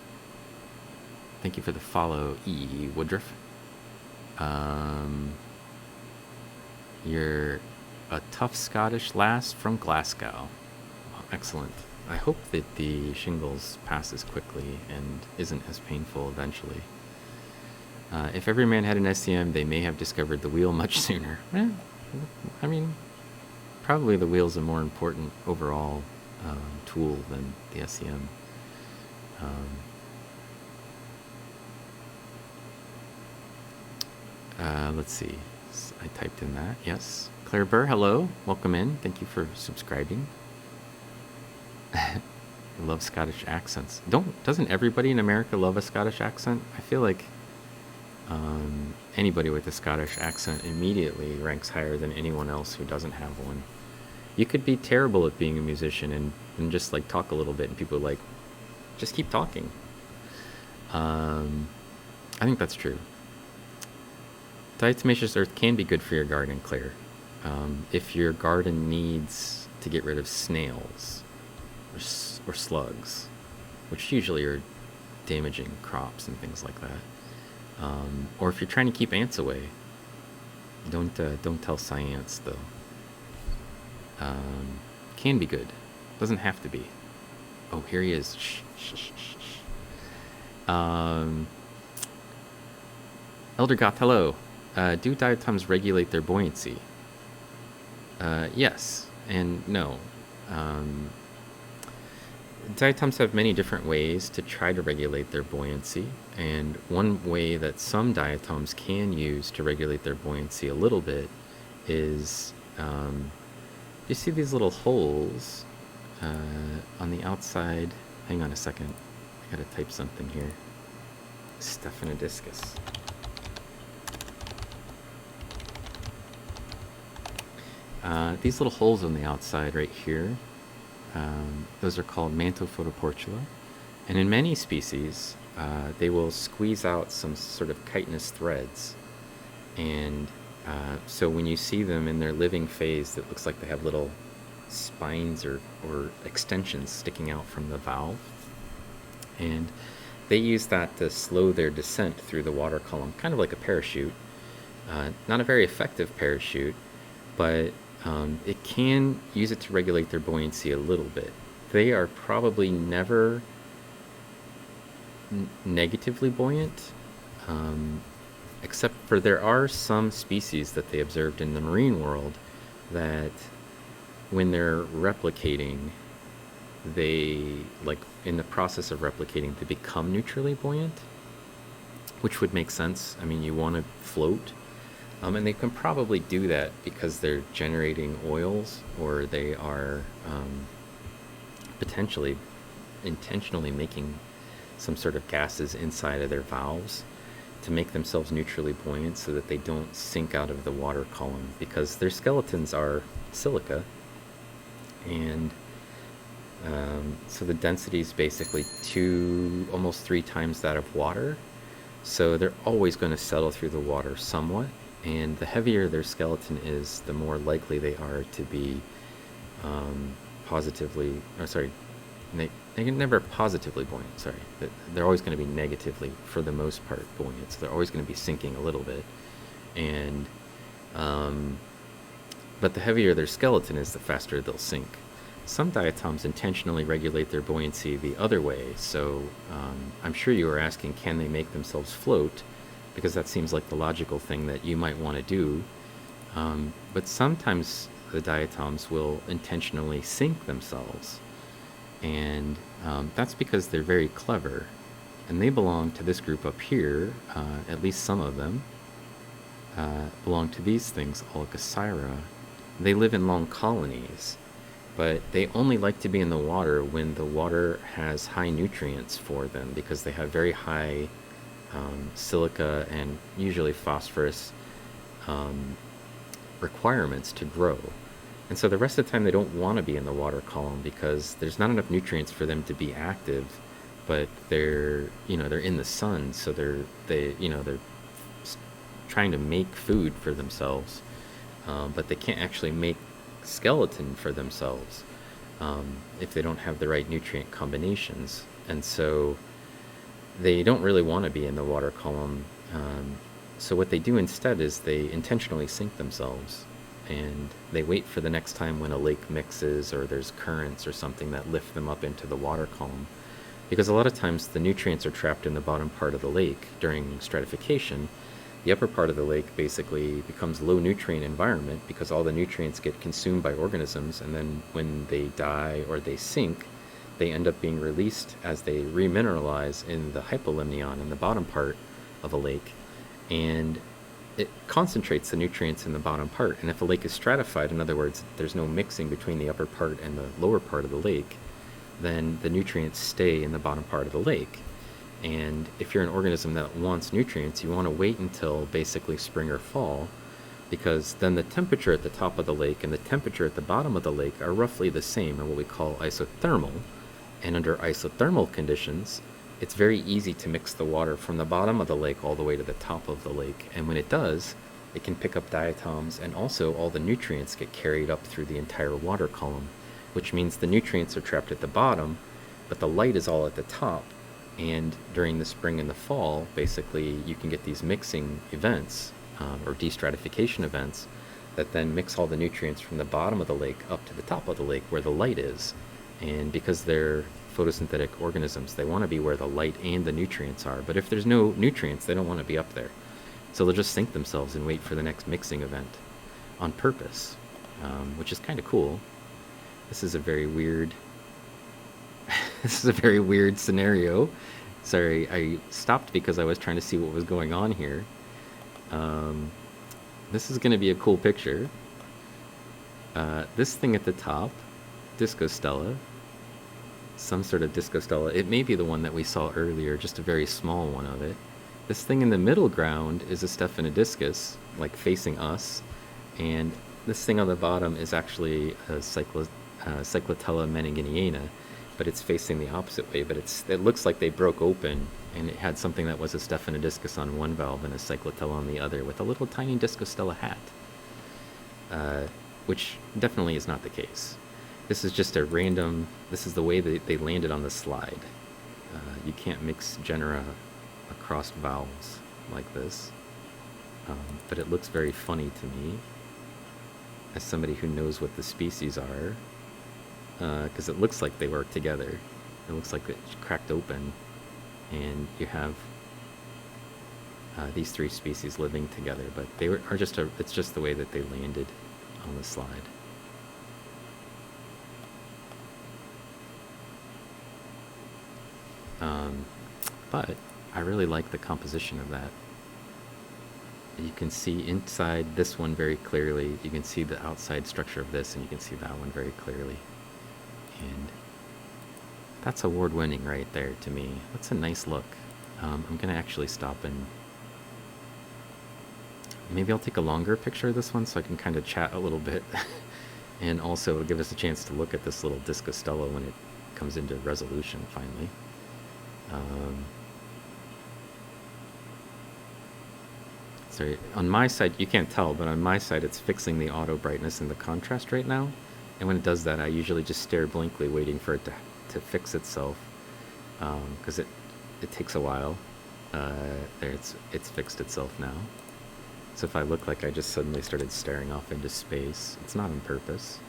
[SPEAKER 2] Thank you for the follow, E. Woodruff. You're a tough Scottish lass from Glasgow. Oh, excellent. I hope that the shingles passes quickly and isn't as painful eventually. If every man had an SEM, they may have discovered the wheel much sooner. I mean, probably the wheel's a more important overall tool than the SEM. Let's see. I typed in that. Yes. Claire Burr, hello. Welcome in. Thank you for subscribing. I love Scottish accents. Doesn't everybody in America love a Scottish accent? I feel like anybody with a Scottish accent immediately ranks higher than anyone else who doesn't have one. You could be terrible at being a musician and just like talk a little bit and people like, just keep talking. I think that's true. Diatomaceous earth can be good for your garden, Claire. If your garden needs to get rid of snails or slugs, which usually are damaging crops and things like that. Or if you're trying to keep ants away, don't tell science though. Can be good, doesn't have to be. Oh, here he is. Shh, shh, shh, shh. Elder Goth, hello. Do diatoms regulate their buoyancy? Yes and no. Diatoms have many different ways to try to regulate their buoyancy, and one way that some diatoms can use to regulate their buoyancy a little bit is, you see these little holes on the outside. Hang on a second, I gotta type something here. Stephanodiscus. These little holes on the outside right here, those are called mantophotoportula. And in many species, they will squeeze out some sort of chitinous threads. And so when you see them in their living phase, it looks like they have little spines or extensions sticking out from the valve. And they use that to slow their descent through the water column, kind of like a parachute. Not a very effective parachute, but it can use it to regulate their buoyancy a little bit. They are probably never negatively buoyant, except for there are some species that they observed in the marine world that when they're replicating, they, like in the process of replicating, they become neutrally buoyant, which would make sense. I mean, you want to float. And they can probably do that because they're generating oils, or they are potentially intentionally making some sort of gases inside of their valves to make themselves neutrally buoyant so that they don't sink out of the water column, because their skeletons are silica, and so the density is basically almost 3 times that of water. So they're always going to settle through the water somewhat. And the heavier their skeleton is, the more likely they are to be they're never positively buoyant, sorry. They're always going to be negatively, for the most part, buoyant. So they're always going to be sinking a little bit. And, but the heavier their skeleton is, the faster they'll sink. Some diatoms intentionally regulate their buoyancy the other way. So I'm sure you were asking, can they make themselves float? Because that seems like the logical thing that you might want to do. But sometimes the diatoms will intentionally sink themselves. And that's because they're very clever. And they belong to this group up here, at least some of them belong to these things, Oligosyra. They live in long colonies, but they only like to be in the water when the water has high nutrients for them, because they have very high silica and usually phosphorus requirements to grow. And so the rest of the time they don't want to be in the water column because there's not enough nutrients for them to be active, but they're in the sun, so they're trying to make food for themselves, but they can't actually make skeleton for themselves if they don't have the right nutrient combinations. And so they don't really want to be in the water column. So what they do instead is they intentionally sink themselves, and they wait for the next time when a lake mixes or there's currents or something that lift them up into the water column. Because a lot of times the nutrients are trapped in the bottom part of the lake during stratification. The upper part of the lake basically becomes low nutrient environment because all the nutrients get consumed by organisms, and then when they die or they sink, they end up being released as they remineralize in the hypolimnion, in the bottom part of a lake, and it concentrates the nutrients in the bottom part. And if a lake is stratified, in other words, there's no mixing between the upper part and the lower part of the lake, then the nutrients stay in the bottom part of the lake. And if you're an organism that wants nutrients, you want to wait until basically spring or fall, because then the temperature at the top of the lake and the temperature at the bottom of the lake are roughly the same, or what we call isothermal. And under isothermal conditions, it's very easy to mix the water from the bottom of the lake all the way to the top of the lake. And when it does, it can pick up diatoms, and also all the nutrients get carried up through the entire water column, which means the nutrients are trapped at the bottom, but the light is all at the top. And during the spring and the fall, basically, you can get these mixing events, or destratification events, that then mix all the nutrients from the bottom of the lake up to the top of the lake where the light is. And because they're photosynthetic organisms, they want to be where the light and the nutrients are. But if there's no nutrients, they don't want to be up there. So they'll just sink themselves and wait for the next mixing event on purpose, which is kind of cool. This is a very weird scenario. Sorry, I stopped because I was trying to see what was going on here. This is going to be a cool picture. This thing at the top, Discostella, some sort of Discostella. It may be the one that we saw earlier, just a very small one of it. This thing in the middle ground is a Stephanodiscus, like facing us, and this thing on the bottom is actually a Cyclotella meningiana, but it's facing the opposite way. But it looks like they broke open, and it had something that was a Stephanodiscus on one valve and a Cyclotella on the other, with a little tiny Discostella hat, which definitely is not the case. This is just a random. This is the way they landed on the slide. You can't mix genera across valves like this, but it looks very funny to me as somebody who knows what the species are, because it looks like they work together. It looks like it cracked open, and you have these three species living together, but it's just the way that they landed on the slide. But I really like the composition of that. You can see inside this one very clearly. You can see the outside structure of this, and you can see that one very clearly. And that's award-winning right there to me. That's a nice look. I'm going to actually stop and maybe I'll take a longer picture of this one so I can kind of chat a little bit. And also it'll give us a chance to look at this little Discostella when it comes into resolution finally. Sorry, on my side, you can't tell, but on my side it's fixing the auto brightness and the contrast right now. And when it does that, I usually just stare blankly waiting for it to fix itself, because it takes a while. There, it's fixed itself now. So if I look like I just suddenly started staring off into space, it's not on purpose.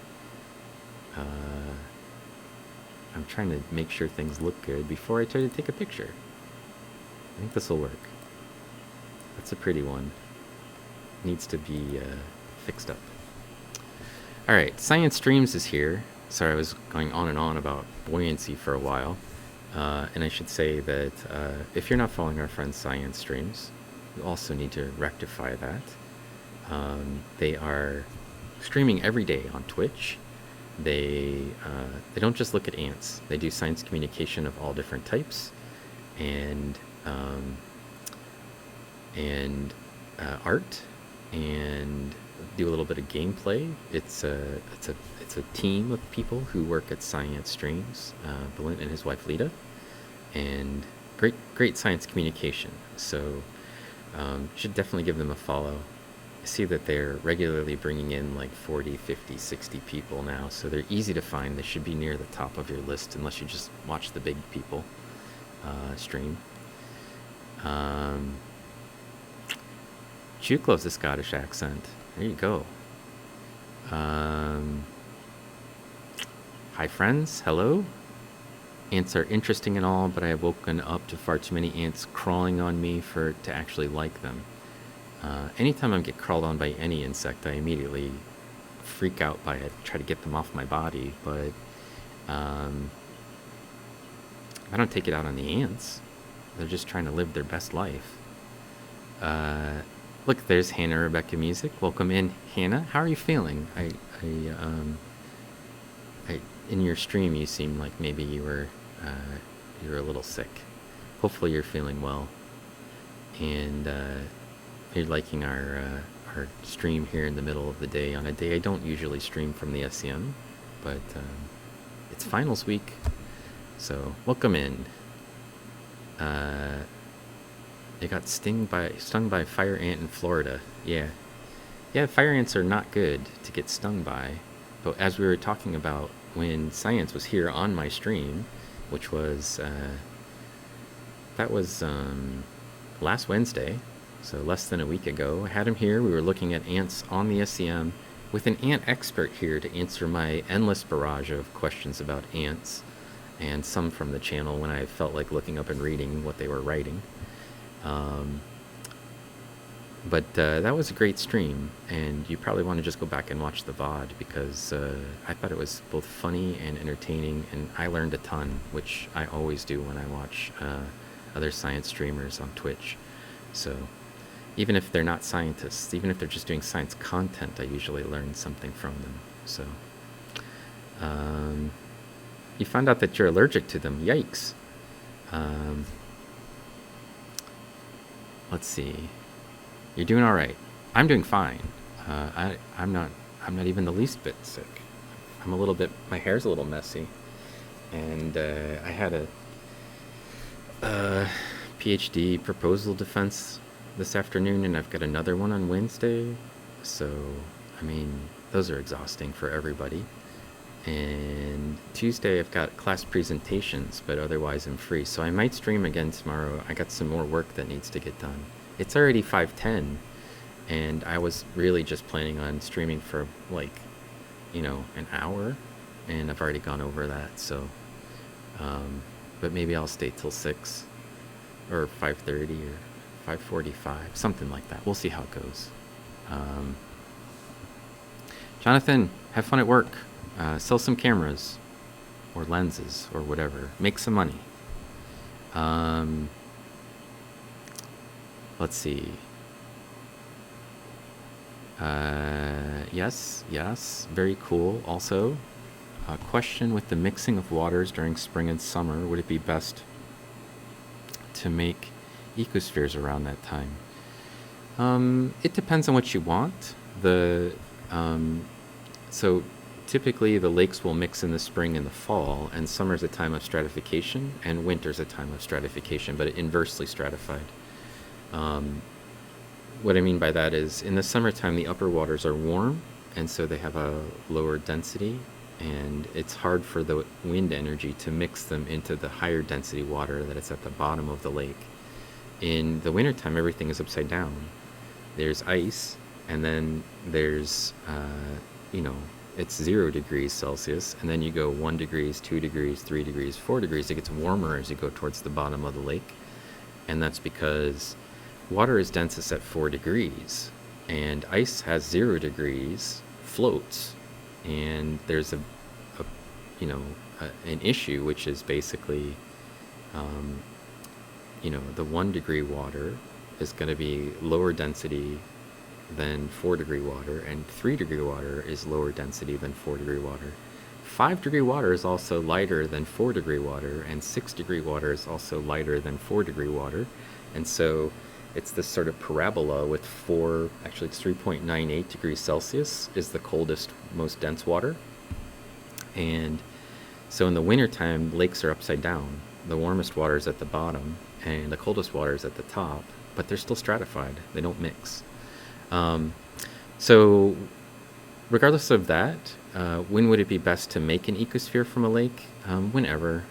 [SPEAKER 2] I'm trying to make sure things look good before I try to take a picture. I think this will work. That's a pretty one. Needs to be fixed up. All right, Science Streams is here. Sorry, I was going on and on about buoyancy for a while. And I should say that if you're not following our friends Science Streams, you also need to rectify that. They are streaming every day on Twitch. They don't just look at ants. They do science communication of all different types, and art, and do a little bit of gameplay. It's a team of people who work at Science Streams, Balint and his wife Lita, and great science communication. So you should definitely give them a follow. I see that they're regularly bringing in like 40, 50, 60 people now, so they're easy to find. They should be near the top of your list unless you just watch the big people stream. Chuklo's a Scottish accent. There you go. Hi friends, hello. Ants are interesting and all, but I have woken up to far too many ants crawling on me to actually like them. Anytime I get crawled on by any insect, I immediately freak out by it, try to get them off my body, but I don't take it out on the ants. They're just trying to live their best life. Look, there's Hannah Rebecca Music. Welcome in, Hannah. How are you feeling? In your stream, you seemed like maybe you were a little sick. Hopefully, you're feeling well, and you're liking our stream here in the middle of the day on a day I don't usually stream from the SEM, but it's finals week, so welcome in. They got stung by a fire ant in Florida. Yeah, fire ants are not good to get stung by. But as we were talking about when Science was here on my stream, which was last Wednesday, so less than a week ago, I had him here. We were looking at ants on the SEM with an ant expert here to answer my endless barrage of questions about ants, and some from the channel when I felt like looking up and reading what they were writing. But that was a great stream, and you probably want to just go back and watch the VOD, because I thought it was both funny and entertaining, and I learned a ton, which I always do when I watch other science streamers on Twitch. So even if they're not scientists, even if they're just doing science content, I usually learn something from them. So you found out that you're allergic to them. Yikes. Let's see. You're doing all right. I'm doing fine. I'm I'm not even the least bit sick. My hair's a little messy. And I had a PhD proposal defense this afternoon, and I've got another one on Wednesday. So, I mean, those are exhausting for everybody. And Tuesday I've got class presentations, but otherwise I'm free. So I might stream again tomorrow. I got some more work that needs to get done. It's already 5:10, and I was really just planning on streaming for like, an hour, and I've already gone over that. So, but maybe I'll stay till 6 or 5:30 or 5:45, something like that. We'll see how it goes. Jonathan, have fun at work. Sell some cameras or lenses or whatever. Make some money. Let's see. Yes, very cool. Also, a question with the mixing of waters during spring and summer. Would it be best to make ecospheres around that time? It depends on what you want. So typically the lakes will mix in the spring and the fall, and summer's a time of stratification and winter's a time of stratification, but inversely stratified. What I mean by that is in the summertime the upper waters are warm, and so they have a lower density, and it's hard for the wind energy to mix them into the higher density water that is at the bottom of the lake. In the wintertime everything is upside down. There's ice, and then there's it's 0 degrees Celsius, and then you go 1 degrees, 2 degrees, 3 degrees, 4 degrees. It gets warmer as you go towards the bottom of the lake, and that's because water is densest at 4 degrees, and ice has 0 degrees, floats, and there's an issue, which is basically, the 1 degree water is going to be lower density than 4 degree water, and 3 degree water is lower density than 4 degree water. 5 degree water is also lighter than 4 degree water, and 6 degree water is also lighter than 4 degree water. And so it's this sort of parabola with it's 3.98 degrees Celsius is the coldest, most dense water. And so in the wintertime, lakes are upside down. The warmest water is at the bottom, and the coldest water is at the top, but they're still stratified. They don't mix. So regardless of that, when would it be best to make an ecosphere from a lake? Whenever.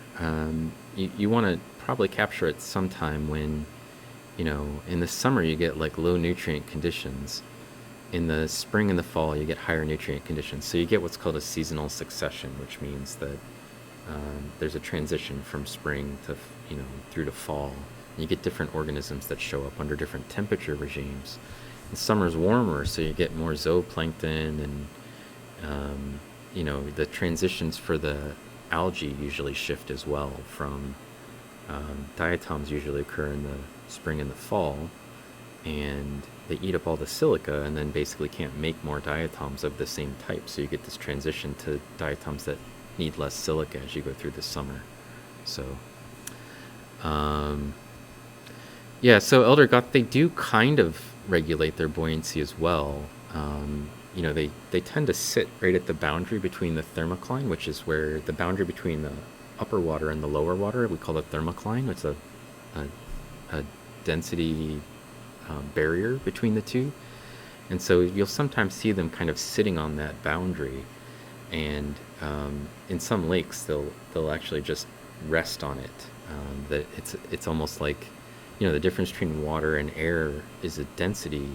[SPEAKER 2] You want to probably capture it sometime when, in the summer you get like low nutrient conditions. In the spring and the fall you get higher nutrient conditions. So you get what's called a seasonal succession, which means that there's a transition from spring to, through to fall. You get different organisms that show up under different temperature regimes. Summer's warmer, so you get more zooplankton, and the transitions for the algae usually shift as well. From diatoms usually occur in the spring and the fall, and they eat up all the silica and then basically can't make more diatoms of the same type, so you get this transition to diatoms that need less silica as you go through the summer. So so Elder Goth, they do kind of regulate their buoyancy as well. They tend to sit right at the boundary between the thermocline, which is where the boundary between the upper water and the lower water, we call it thermocline. It's a density barrier between the two. And so you'll sometimes see them kind of sitting on that boundary, and in some lakes they'll actually just rest on it. That it's almost like, the difference between water and air is a density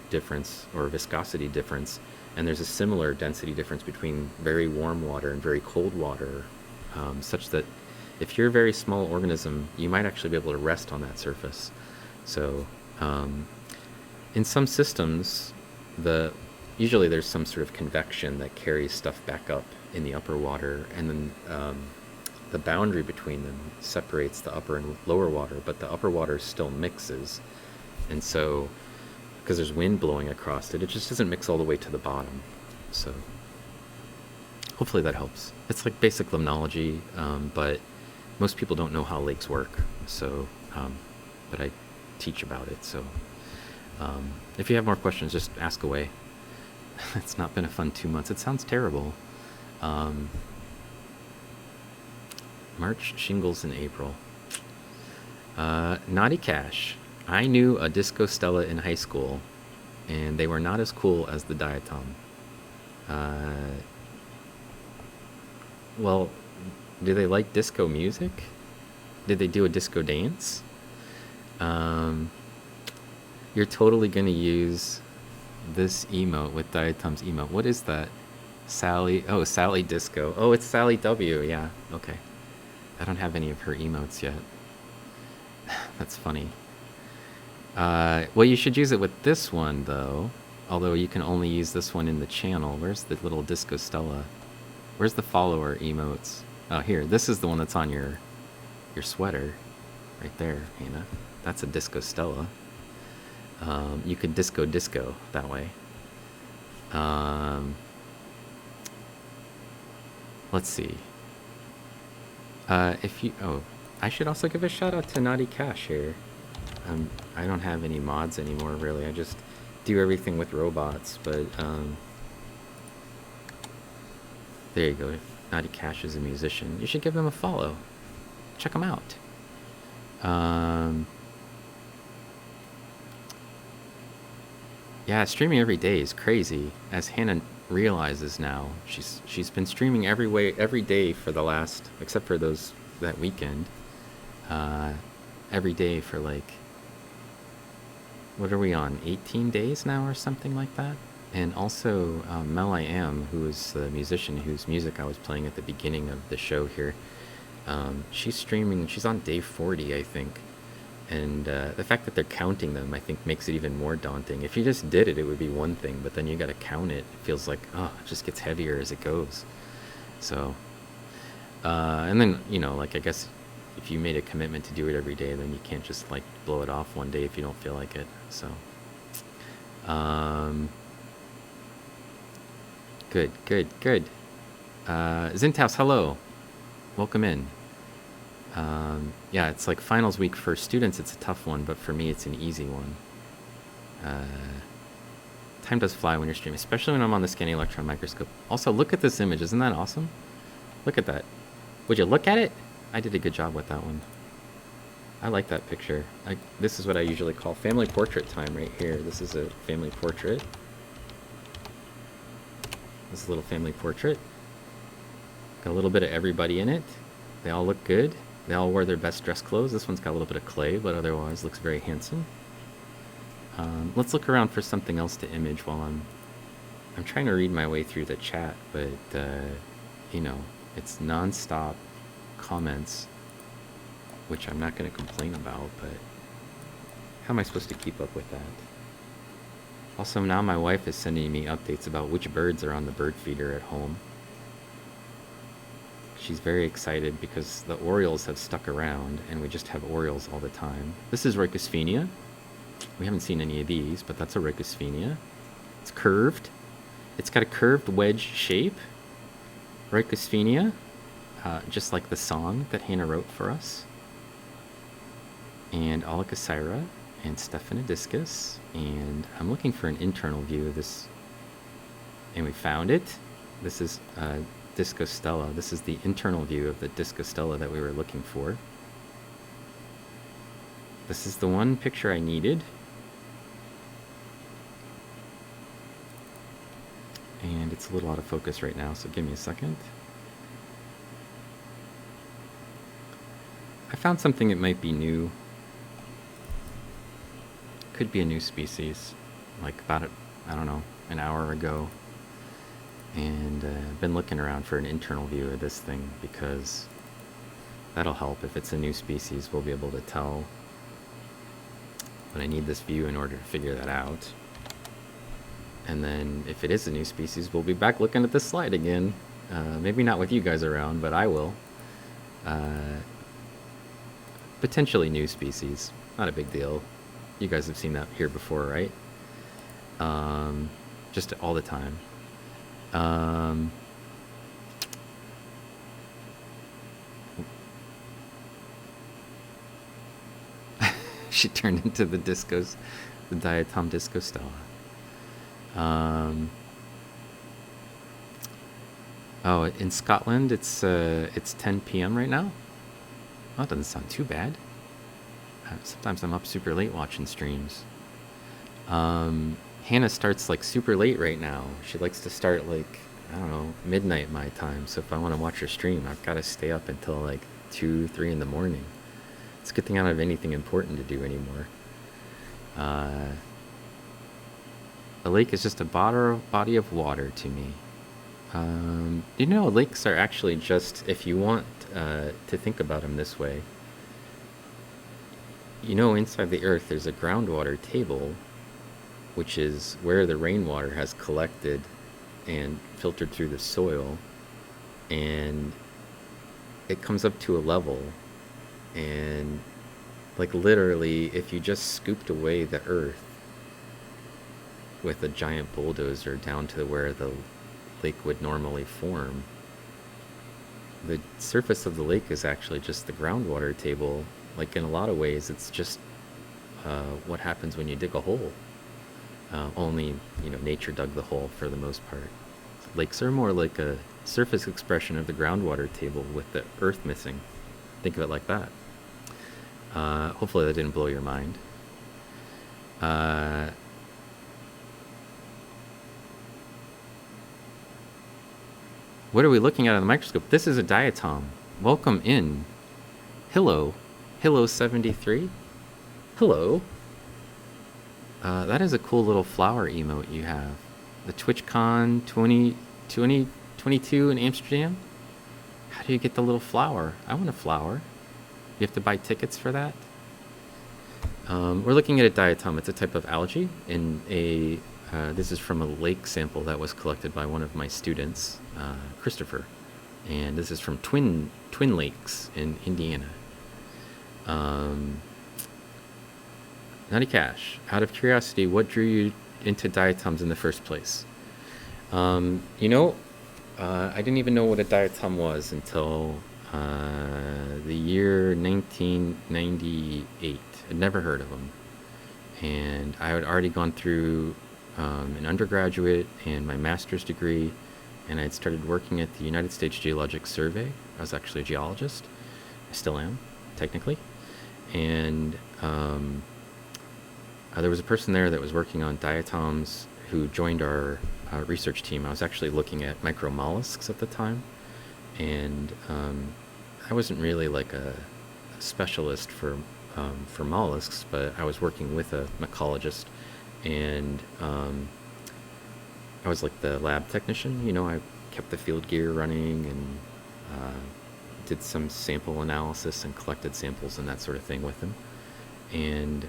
[SPEAKER 2] difference or viscosity difference, and there's a similar density difference between very warm water and very cold water, such that if you're a very small organism, you might actually be able to rest on that surface. So in some systems, usually there's some sort of convection that carries stuff back up in the upper water, and then the boundary between them separates the upper and lower water, but the upper water still mixes. And so, because there's wind blowing across it, it just doesn't mix all the way to the bottom. So hopefully that helps. It's like basic limnology, but most people don't know how lakes work. So, but I teach about it. So if you have more questions, just ask away. It's not been a fun 2 months. It sounds terrible. Um, March, shingles in April. Naughty Cash. I knew a Disco Stella in high school, and they were not as cool as the Diatom. Uh, well, do they like disco music? Did they do a disco dance? Um, you're totally gonna use this emote with Diatom's emote. What is that? Sally. Oh, Sally Disco. Oh, it's Sally W. Yeah. Okay. I don't have any of her emotes yet. That's funny. Well, you should use it with this one, though. Although you can only use this one in the channel. Where's the little Disco Stella? Where's the follower emotes? Oh, here. This is the one that's on your sweater. Right there, Hannah. That's a Disco Stella. You could disco that way. Let's see. I should also give a shout out to Naughty Cash here. I don't have any mods anymore, really. I just do everything with robots, but there you go. Naughty Cash is a musician. You should give them a follow. Check them out. Yeah, streaming every day is crazy. As Hannah realizes now, she's been streaming every day for the last, except for that weekend, every day for like, what are we on, 18 days now or something like that? And also Mel I Am, who is the musician whose music I was playing at the beginning of the show here, she's streaming, she's on day 40, I think. And the fact that they're counting them, I think, makes it even more daunting. If you just did it, it would be one thing, but then you got to count it. It feels like, it just gets heavier as it goes. So, and then, like, I guess if you made a commitment to do it every day, then you can't just, like, blow it off one day if you don't feel like it. So, good. Zintaus, hello. Welcome in. Yeah, it's like finals week for students. It's a tough one, but for me, it's an easy one. Time does fly when you're streaming, especially when I'm on the scanning electron microscope. Also, look at this image. Isn't that awesome? Look at that. Would you look at it? I did a good job with that one. I like that picture. This is what I usually call family portrait time right here. This is a family portrait. This is a little family portrait. Got a little bit of everybody in it. They all look good. They all wore their best dress clothes. This one's got a little bit of clay, but otherwise looks very handsome. Let's look around for something else to image while I'm trying to read my way through the chat, but it's non-stop comments, which I'm not going to complain about, but how am I supposed to keep up with that? Also, now my wife is sending me updates about which birds are on the bird feeder at home. She's very excited because the Orioles have stuck around and we just have Orioles all the time. This is Ricosphenia. We haven't seen any of these, but that's a Ricosphenia. It's curved. It's got a curved wedge shape. Ricosphenia, just like the song that Hannah wrote for us. And Alicosira and Stephanodiscus. And I'm looking for an internal view of this. And we found it. This is Disco Stella. This is the internal view of the Disco Stella that we were looking for. This is the one picture I needed. And it's a little out of focus right now, so give me a second. I found something that might be new. Could be a new species. Like about, I don't know, an hour ago. And I've been looking around for an internal view of this thing because that'll help. If it's a new species, we'll be able to tell. But I need this view in order to figure that out. And then if it is a new species, we'll be back looking at this slide again. Maybe not with you guys around, but I will. Potentially new species. Not a big deal. You guys have seen that here before, right? Just all the time. She turned into the Diatom Disco Stella. Oh, in Scotland, it's 10 p.m. right now. Oh, that doesn't sound too bad. Sometimes I'm up super late watching streams. Hannah starts like super late right now. She likes to start like, I don't know, midnight my time. So if I want to watch her stream, I've got to stay up until like 2, 3 in the morning. It's a good thing I don't have anything important to do anymore. A lake is just a body of water to me. Lakes are actually just, if you want to think about them this way, inside the earth there's a groundwater table, which is where the rainwater has collected and filtered through the soil, and it comes up to a level, and like literally if you just scooped away the earth with a giant bulldozer down to where the lake would normally form, the surface of the lake is actually just the groundwater table. Like in a lot of ways it's just what happens when you dig a hole. Only nature dug the hole for the most part. Lakes are more like a surface expression of the groundwater table with the earth missing. Think of it like that. Hopefully that didn't blow your mind. What are we looking at on the microscope? This is a diatom. Welcome in. Hello. Hello 73. Hello. That is a cool little flower emote you have. The TwitchCon 2022 in Amsterdam? How do you get the little flower? I want a flower. You have to buy tickets for that? We're looking at a diatom. It's a type of algae. This is from a lake sample that was collected by one of my students, Christopher. And this is from Twin Lakes in Indiana. Nutty Cash, out of curiosity, what drew you into diatoms in the first place? I didn't even know what a diatom was until the year 1998. I'd never heard of them. And I had already gone through an undergraduate and my master's degree, and I had started working at the United States Geologic Survey. I was actually a geologist. I still am, technically. And there was a person there that was working on diatoms who joined our research team. I was actually looking at micromollusks at the time, and I wasn't really like a specialist for mollusks, but I was working with a mycologist, and I was like the lab technician. I kept the field gear running and did some sample analysis and collected samples and that sort of thing with him. And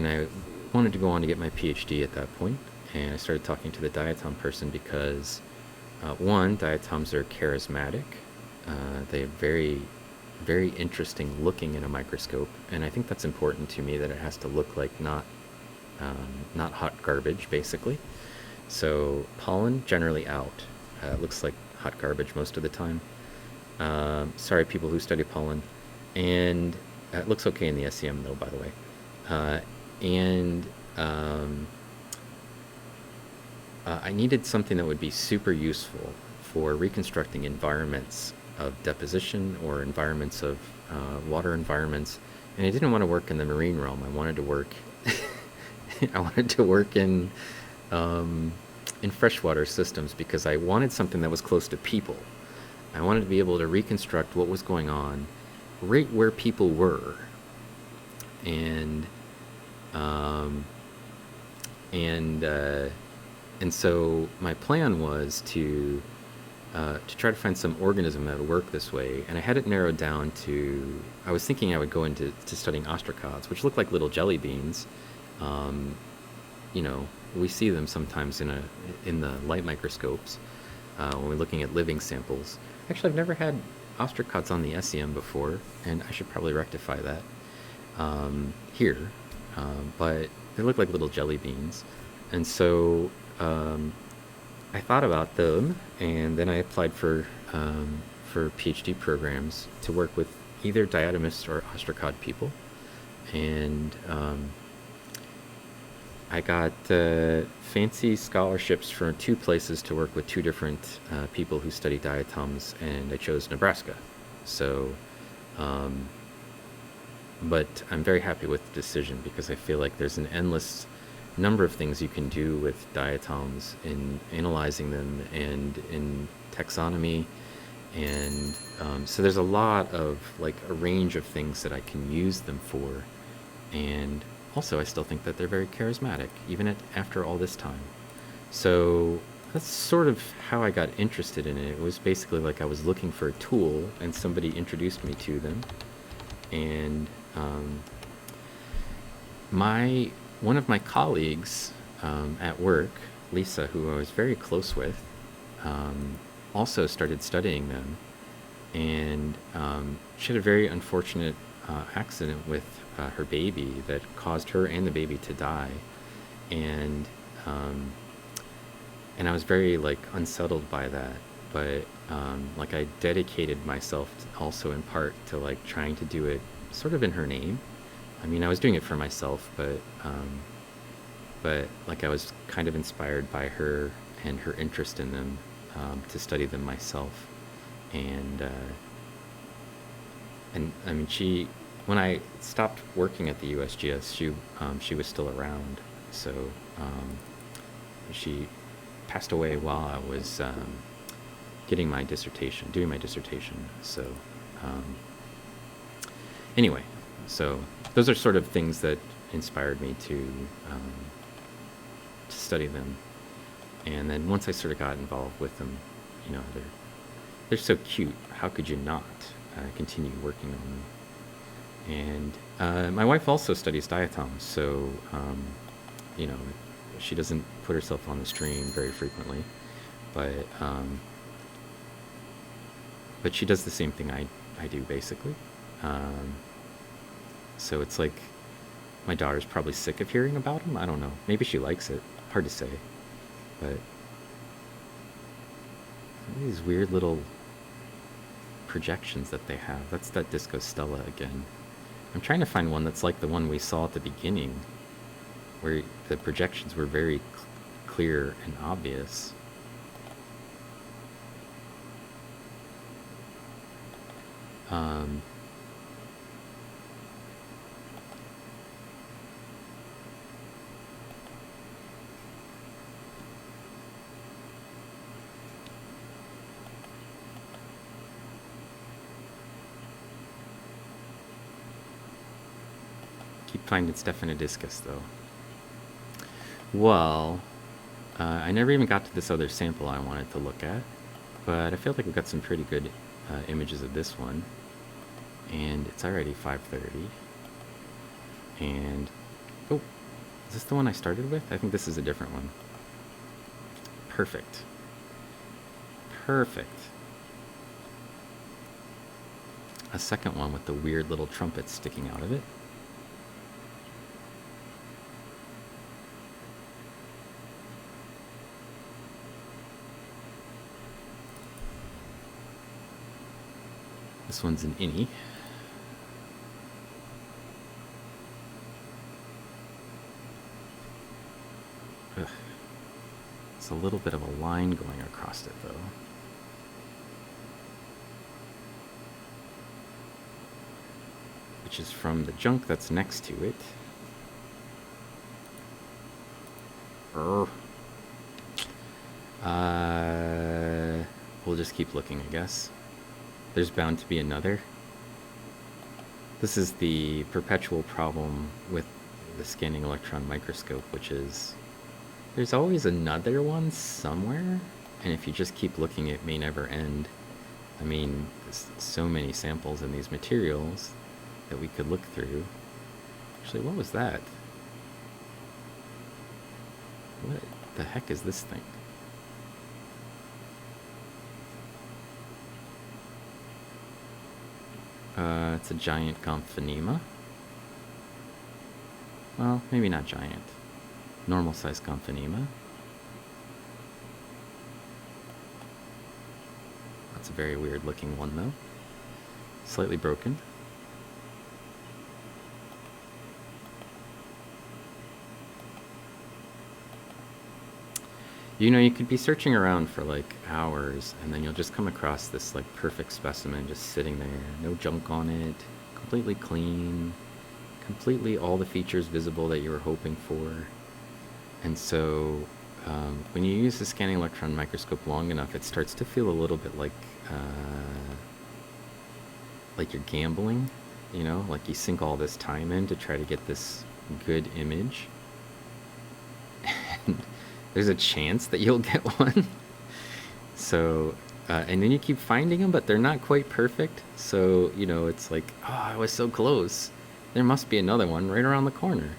[SPEAKER 2] I wanted to go on to get my PhD at that point, and I started talking to the diatom person because, one, diatoms are charismatic. They're very, very interesting looking in a microscope, and I think that's important to me, that it has to look like not hot garbage, basically. So pollen, generally out. It looks like hot garbage most of the time. Sorry, people who study pollen. And it looks okay in the SEM, though, by the way. I needed something that would be super useful for reconstructing environments of deposition or environments of water environments. And I didn't want to work in the marine realm. I wanted to work in freshwater systems, because I wanted something that was close to people. I wanted to be able to reconstruct what was going on right where people were. And so my plan was to try to find some organism that would work this way, and I had it narrowed down to, I was thinking I would go into studying ostracods, which look like little jelly beans. We see them sometimes in the light microscopes when we're looking at living samples. Actually, I've never had ostracods on the SEM before, and I should probably rectify that here. But they look like little jelly beans, and so I thought about them, and then I applied for PhD programs to work with either diatomists or ostracod people, and I got fancy scholarships from two places to work with two different people who study diatoms, and I chose Nebraska. So, um, but I'm very happy with the decision because I feel like there's an endless number of things you can do with diatoms in analyzing them and in taxonomy. And so there's a lot of like a range of things that I can use them for. And also, I still think that they're very charismatic, even after all this time. So that's sort of how I got interested in it. It was basically like I was looking for a tool, and somebody introduced me to them. And my one of my colleagues at work, Lisa, who I was very close with, also started studying them, and she had a very unfortunate accident with her baby that caused her and the baby to die, and um, and I was very like unsettled by that. But like I dedicated myself also in part to like trying to do it sort of in her name. I mean, I was doing it for myself, but like I was kind of inspired by her and her interest in them to study them myself, and I mean when I stopped working at the USGS, she was still around, so she passed away while I was doing my dissertation. So anyway, so those are sort of things that inspired me to study them. And then once I sort of got involved with them, you know, they're so cute. How could you not continue working on them? And my wife also studies diatoms, so you know, she doesn't put herself on the stream very frequently, but she does the same thing I do basically. So it's like my daughter's probably sick of hearing about them. I don't know. Maybe she likes it. Hard to say. But these weird little projections that they have. That's that Disco Stella again. I'm trying to find one that's like the one we saw at the beginning, where the projections were very clear and obvious. Keep finding Stephanodiscus though. Well, I never even got to this other sample I wanted to look at, but I feel like we've got some pretty good images of this one, and it's already 5:30. And oh, is this the one I started with? I think this is a different one. Perfect. A second one with the weird little trumpets sticking out of it. This one's an innie. Ugh. It's a little bit of a line going across it, though. Which is from the junk that's next to it. We'll just keep looking, I guess. There's bound to be another. This is the perpetual problem with the scanning electron microscope, which is there's always another one somewhere, and if you just keep looking, it may never end. I mean, there's so many samples in these materials that we could look through. Actually, what was that? What the heck is this thing? It's a giant gomphanema. Well, maybe not giant. Normal size gomphanema. That's a very weird looking one though. Slightly broken. You know, you could be searching around for like hours, and then you'll just come across this like perfect specimen just sitting there, no junk on it, completely clean, completely all the features visible that you were hoping for. And so when you use the scanning electron microscope long enough, it starts to feel a little bit like you're gambling, you know, like you sink all this time in to try to get this good image. And there's a chance that you'll get one. So, and then you keep finding them, but they're not quite perfect. So, you know, it's like, oh, I was so close. There must be another one right around the corner.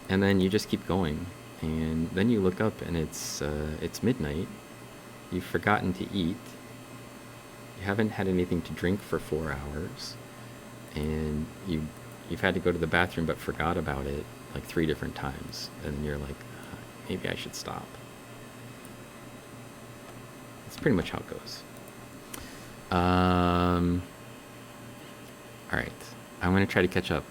[SPEAKER 2] And then you just keep going. And then you look up and it's midnight. You've forgotten to eat. You haven't had anything to drink for 4 hours. And you've had to go to the bathroom but forgot about it like 3 different times. And you're like, maybe I should stop. That's pretty much how it goes. All right. I'm going to try to catch up.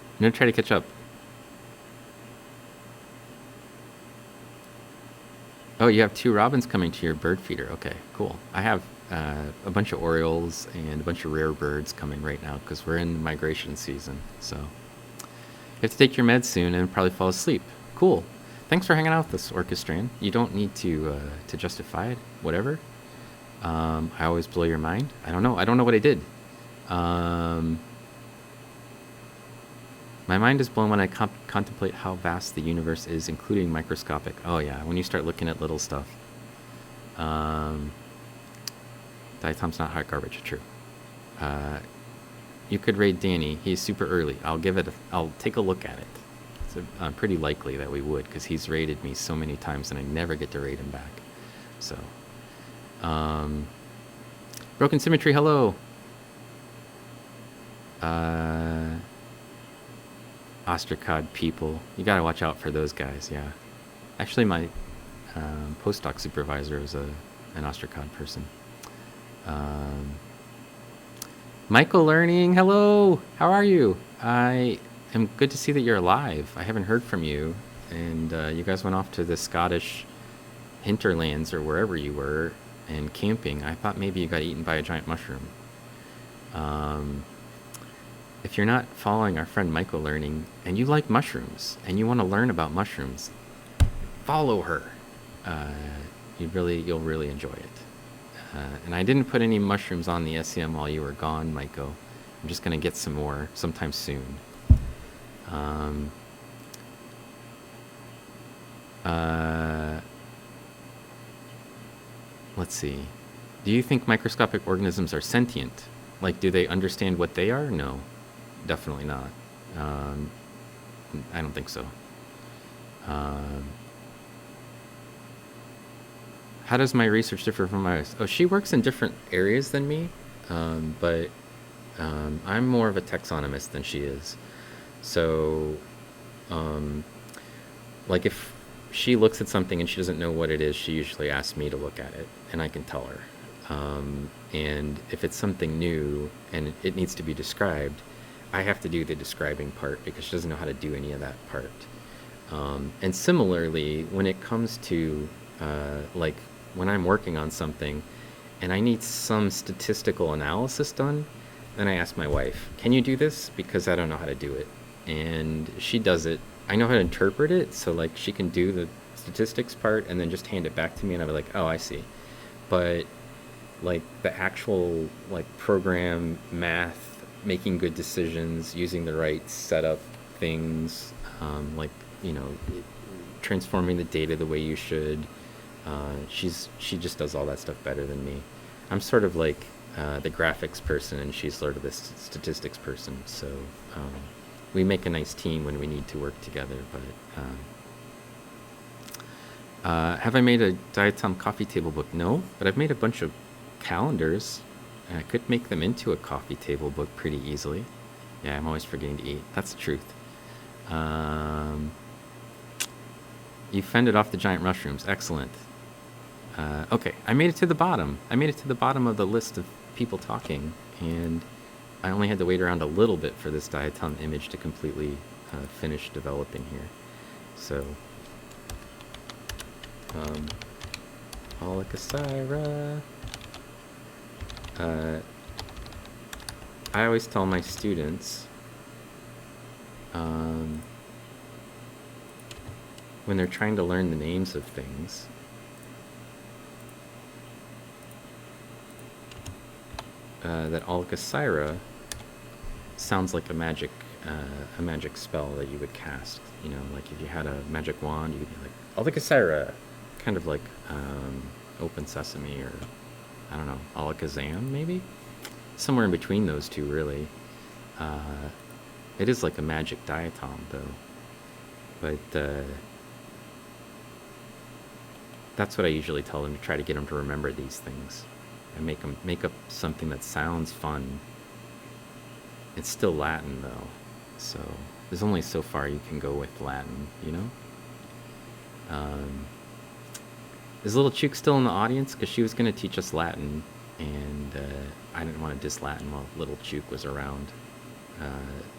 [SPEAKER 2] Oh, you have 2 robins coming to your bird feeder. Okay, cool. I have a bunch of orioles and a bunch of rare birds coming right now because we're in migration season. So you have to take your meds soon and probably fall asleep. Cool. Thanks for hanging out with us, Orchestrian. You don't need to justify it. Whatever. I always blow your mind. I don't know what I did. My mind is blown when I contemplate how vast the universe is, including microscopic. Oh yeah, when you start looking at little stuff. Diatoms not hot garbage. True. You could raid Danny. He's super early. I'll take a look at it. It's pretty likely that we would, because he's raided me so many times and I never get to raid him back. So, Broken Symmetry, hello. Ostracod people. You gotta watch out for those guys, yeah. Actually, my postdoc supervisor was an Ostracod person. Michael Learning, hello! How are you? I am good to see that you're alive. I haven't heard from you. And you guys went off to the Scottish hinterlands or wherever you were and camping. I thought maybe you got eaten by a giant mushroom. If you're not following our friend Michael Learning and you like mushrooms and you want to learn about mushrooms, follow her. You'll really enjoy it. And I didn't put any mushrooms on the SEM while you were gone, Michael. I'm just going to get some more sometime soon. Let's see. Do you think microscopic organisms are sentient? Like, do they understand what they are? No. Definitely not. I don't think so. How does my research differ from ours? Oh, she works in different areas than me, but I'm more of a taxonomist than she is. So, like if she looks at something and she doesn't know what it is, she usually asks me to look at it, and I can tell her. And if it's something new and it needs to be described, I have to do the describing part because she doesn't know how to do any of that part. And similarly, when it comes to like when I'm working on something and I need some statistical analysis done, then I ask my wife, can you do this? Because I don't know how to do it. And she does it. I know how to interpret it, so like she can do the statistics part and then just hand it back to me and I'll be like, oh, I see. But like the actual like program math, making good decisions, using the right setup things, like, you know, transforming the data the way you should. She just does all that stuff better than me. I'm sort of like the graphics person and she's sort of the statistics person. So we make a nice team when we need to work together. But have I made a Diatom coffee table book? No, but I've made a bunch of calendars. And I could make them into a coffee table book pretty easily. Yeah, I'm always forgetting to eat. That's the truth. You fended off the giant mushrooms. Excellent. Okay, I made it to the bottom. I made it to the bottom of the list of people talking, and I only had to wait around a little bit for this Diatom image to completely finish developing here. So, Alakasira. I always tell my students, when they're trying to learn the names of things, that Alakasira sounds like a magic spell that you would cast. You know, like if you had a magic wand, you could be like Alakasira, kind of like Open Sesame, or I don't know, Alakazam maybe, somewhere in between those two, really. It is like a magic diatom, though, but that's what I usually tell them, to try to get them to remember these things and make up something that sounds fun. It's still Latin, though, so there's only so far you can go with Latin, you know? Is Little Chook still in the audience? Because she was going to teach us Latin, and I didn't want to diss Latin while Little Chook was around,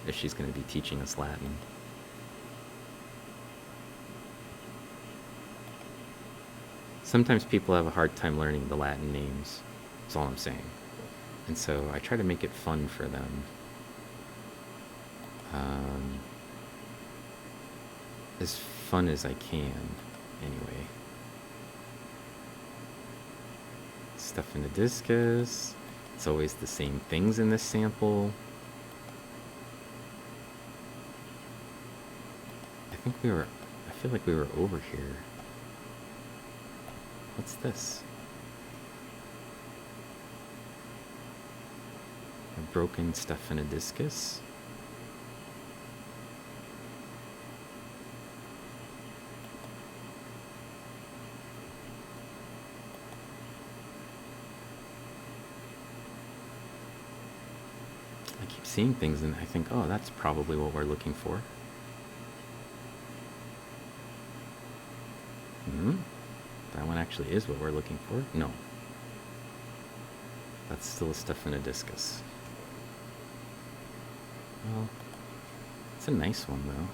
[SPEAKER 2] if she's going to be teaching us Latin. Sometimes people have a hard time learning the Latin names, that's all I'm saying. And so I try to make it fun for them. As fun as I can, anyway. Stuff in the discus. It's always the same things in this sample. I feel like we were over here. What's this? A broken stuff in a discus. I keep seeing things and I think, oh, that's probably what we're looking for. That one actually is what we're looking for? No. That's still stuff in a discus. Well, it's a nice one, though.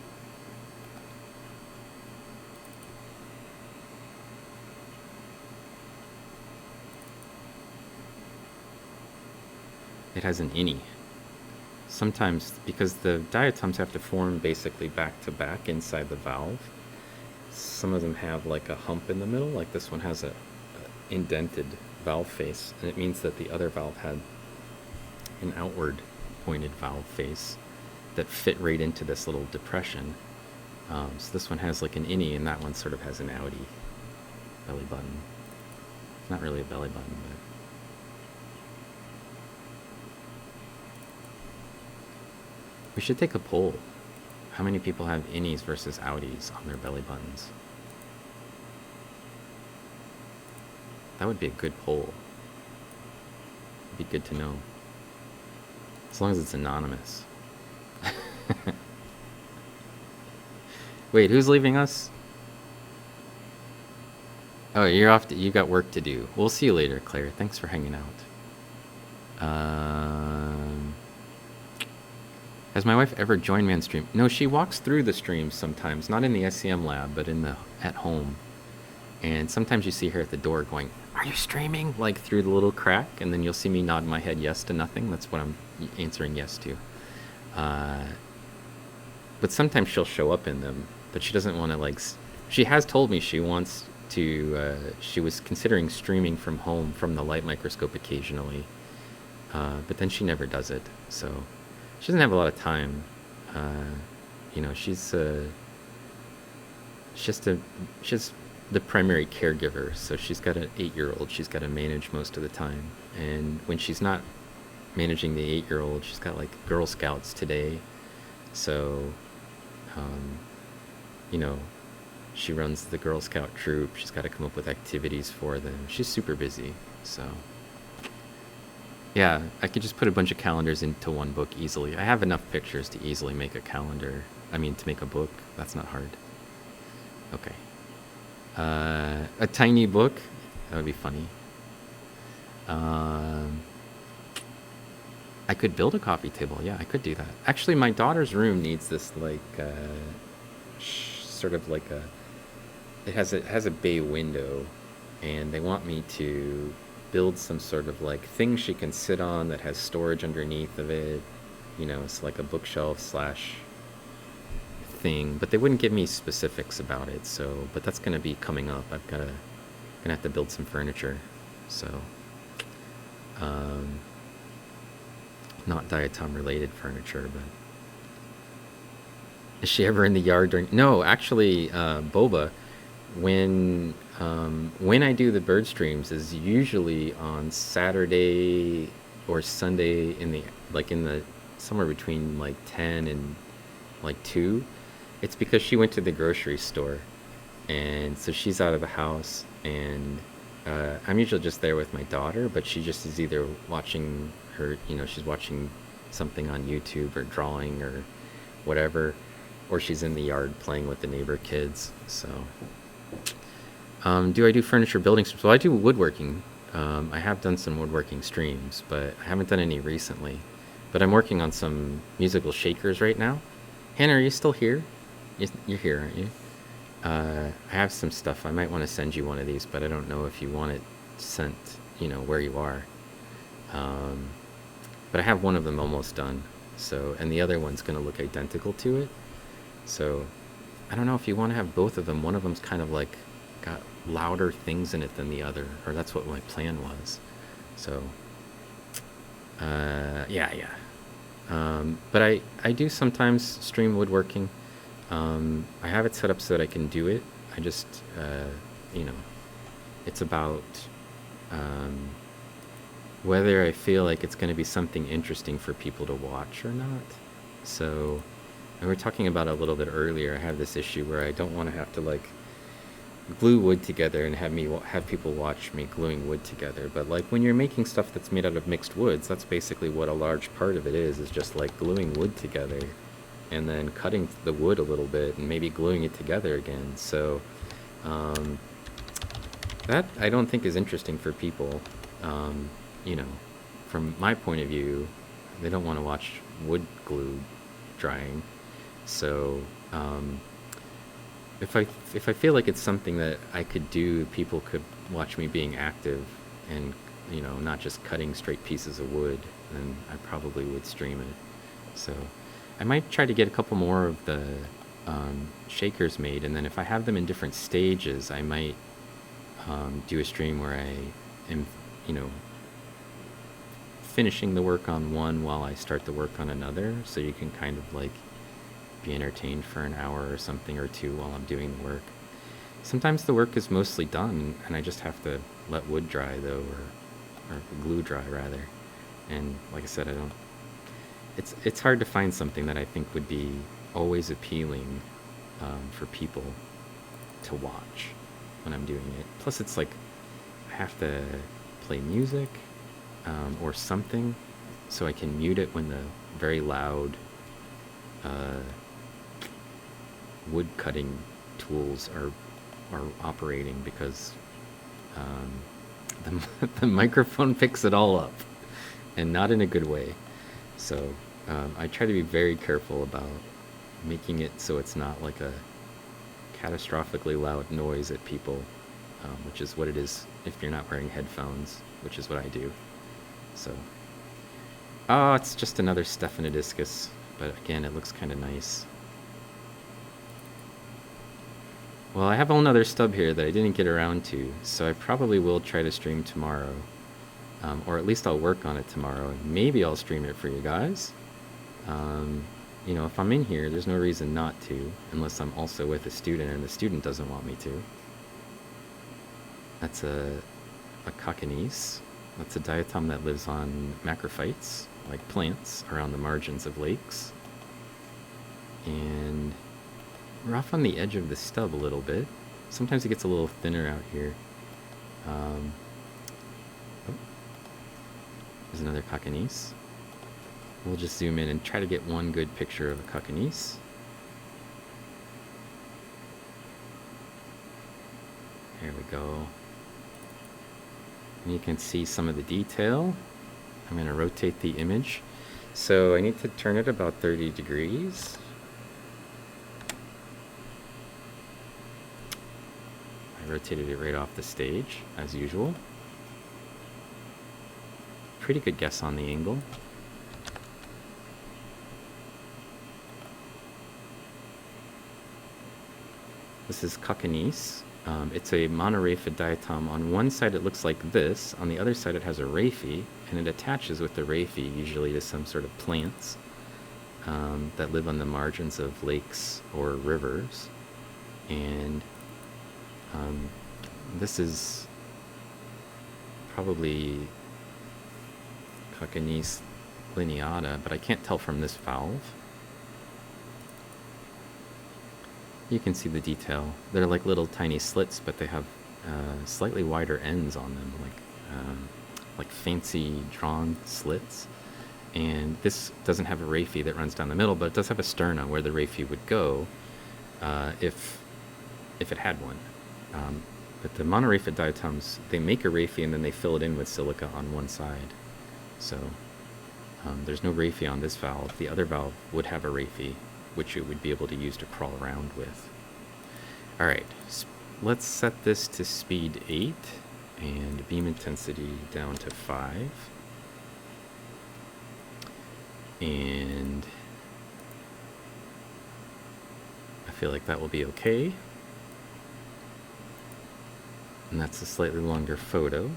[SPEAKER 2] It has an innie. Sometimes, because the diatoms have to form basically back to back inside the valve, some of them have like a hump in the middle, like this one has a indented valve face, and it means that the other valve had an outward pointed valve face that fit right into this little depression. So this one has like an innie, and that one sort of has an outie belly button. It's not really a belly button, but we should take a poll. How many people have innies versus outies on their belly buttons? That would be a good poll. It'd be good to know. As long as it's anonymous. Wait, who's leaving us? Oh, you're off. You got work to do. We'll see you later, Claire. Thanks for hanging out. Has my wife ever joined me on stream? No, she walks through the streams sometimes, not in the SEM lab, but at home. And sometimes you see her at the door going, "Are you streaming?" Like through the little crack, and then you'll see me nod my head yes to nothing. That's what I'm answering yes to. But sometimes she'll show up in them, but she doesn't want to like. She has told me she wants to. She was considering streaming from home from the light microscope occasionally, but then she never does it. So she doesn't have a lot of time. You know, she's just the primary caregiver, so she's got an 8-year-old she's got to manage most of the time, and when she's not managing the 8-year-old, she's got like Girl Scouts today, so you know, she runs the Girl Scout troop. She's got to come up with activities for them. She's super busy, so yeah, I could just put a bunch of calendars into one book easily. I have enough pictures to easily make a calendar. I mean, to make a book. That's not hard. Okay. A tiny book? That would be funny. I could build a coffee table. Yeah, I could do that. Actually, my daughter's room needs this, like, sort of like a... It has a bay window, and they want me to build some sort of like thing she can sit on that has storage underneath of it. You know, it's like a bookshelf slash thing, but they wouldn't give me specifics about it. So, but that's going to be coming up. Gonna have to build some furniture. So, um, not diatom related furniture, but is she ever in the yard during? No, actually, Boba, when I do the bird streams is usually on Saturday or Sunday in the somewhere between like 10 and like 2. It's because she went to the grocery store, and so she's out of the house, and I'm usually just there with my daughter, but she just is either watching her, she's watching something on YouTube or drawing or whatever, or she's in the yard playing with the neighbor kids. So, do I do furniture building streams? Well, I do woodworking. I have done some woodworking streams, but I haven't done any recently. But I'm working on some musical shakers right now. Hannah, are you still here? You're here, aren't you? I have some stuff. I might want to send you one of these, but I don't know if you want it sent, where you are. But I have one of them almost done. So, and the other one's going to look identical to it. So, I don't know if you want to have both of them. One of them's kind of like got louder things in it than the other, or that's what my plan was. So, yeah. But I do sometimes stream woodworking. I have it set up so that I can do it. I just, it's about whether I feel like it's going to be something interesting for people to watch or not. So, and we were talking about it a little bit earlier. I have this issue where I don't want to have to like glue wood together and have people watch me gluing wood together. But like when you're making stuff that's made out of mixed woods, that's basically what a large part of it is just like gluing wood together and then cutting the wood a little bit and maybe gluing it together again. So that I don't think is interesting for people. From my point of view, they don't want to watch wood glue drying. So if I feel like it's something that I could do, people could watch me being active and not just cutting straight pieces of wood, then I probably would stream it. So I might try to get a couple more of the shakers made, and then if I have them in different stages, I might do a stream where I am finishing the work on one while I start the work on another, so you can kind of like be entertained for an hour or something or two while I'm doing the work. Sometimes the work is mostly done and I just have to let wood dry though, or glue dry rather. And like I said, it's hard to find something that I think would be always appealing for people to watch when I'm doing it. Plus it's like I have to play music or something so I can mute it when the very loud wood cutting tools are operating, because the microphone picks it all up, and not in a good way. So I try to be very careful about making it so it's not like a catastrophically loud noise at people, which is what it is if you're not wearing headphones, which is what I do. So, it's just another Stephanodiscus, but again, it looks kind of nice. Well, I have another stub here that I didn't get around to, so I probably will try to stream tomorrow. Or at least I'll work on it tomorrow, and maybe I'll stream it for you guys. If I'm in here, there's no reason not to, unless I'm also with a student and the student doesn't want me to. That's a cockanice. That's a diatom that lives on macrophytes, like plants, around the margins of lakes. And we're off on the edge of the stub a little bit. Sometimes it gets a little thinner out here. There's another cockanice. We'll just zoom in and try to get one good picture of a cockanice. There we go. And you can see some of the detail. I'm going to rotate the image. So I need to turn it about 30 degrees. I rotated it right off the stage, as usual. Pretty good guess on the angle. This is Cockanice. It's a monoraphid diatom. On one side it looks like this, on the other side it has a raphe, and it attaches with the raphe usually to some sort of plants that live on the margins of lakes or rivers. And this is probably Cockanice lineata, but I can't tell from this valve. You can see the detail. They're like little tiny slits, but they have slightly wider ends on them, like fancy drawn slits. And this doesn't have a raphe that runs down the middle, but it does have a sterna where the raphe would go if it had one. But the monoraphid diatoms, they make a raphe and then they fill it in with silica on one side. So there's no raphe on this valve. The other valve would have a raphe, which it would be able to use to crawl around with. All right, let's set this to speed 8 and beam intensity down to 5. And I feel like that will be okay. And that's a slightly longer photo.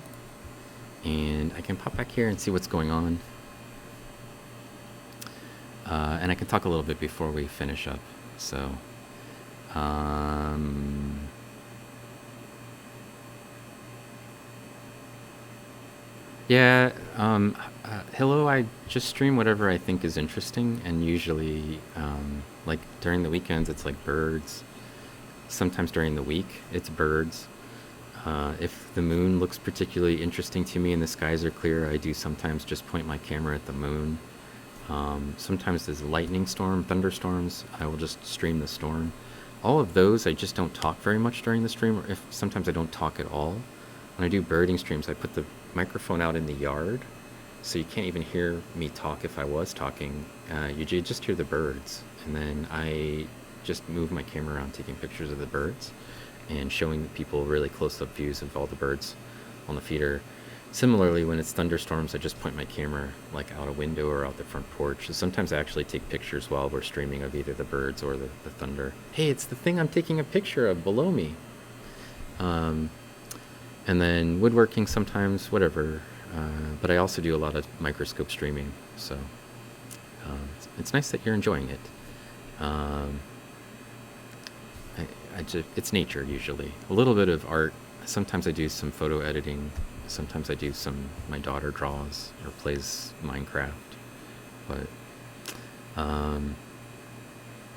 [SPEAKER 2] And I can pop back here and see what's going on. And I can talk a little bit before we finish up. So, yeah, hello, I just stream whatever I think is interesting, and usually, like during the weekends, it's like birds. Sometimes during the week, it's birds. If the moon looks particularly interesting to me and the skies are clear, I do sometimes just point my camera at the moon. Sometimes there's lightning storm, thunderstorms, I will just stream the storm. All of those, I just don't talk very much during the stream, or sometimes I don't talk at all. When I do birding streams, I put the microphone out in the yard, so you can't even hear me talk if I was talking. You just hear the birds, and then I just move my camera around taking pictures of the birds and showing people really close-up views of all the birds on the feeder. Similarly, when it's thunderstorms, I just point my camera like out a window or out the front porch. So sometimes I actually take pictures while we're streaming of either the birds or the thunder. Hey, it's the thing I'm taking a picture of below me. And then woodworking sometimes, whatever. But I also do a lot of microscope streaming. So it's nice that you're enjoying it. It's nature usually. A little bit of art. Sometimes I do some photo editing. Sometimes I do my daughter draws or plays Minecraft. But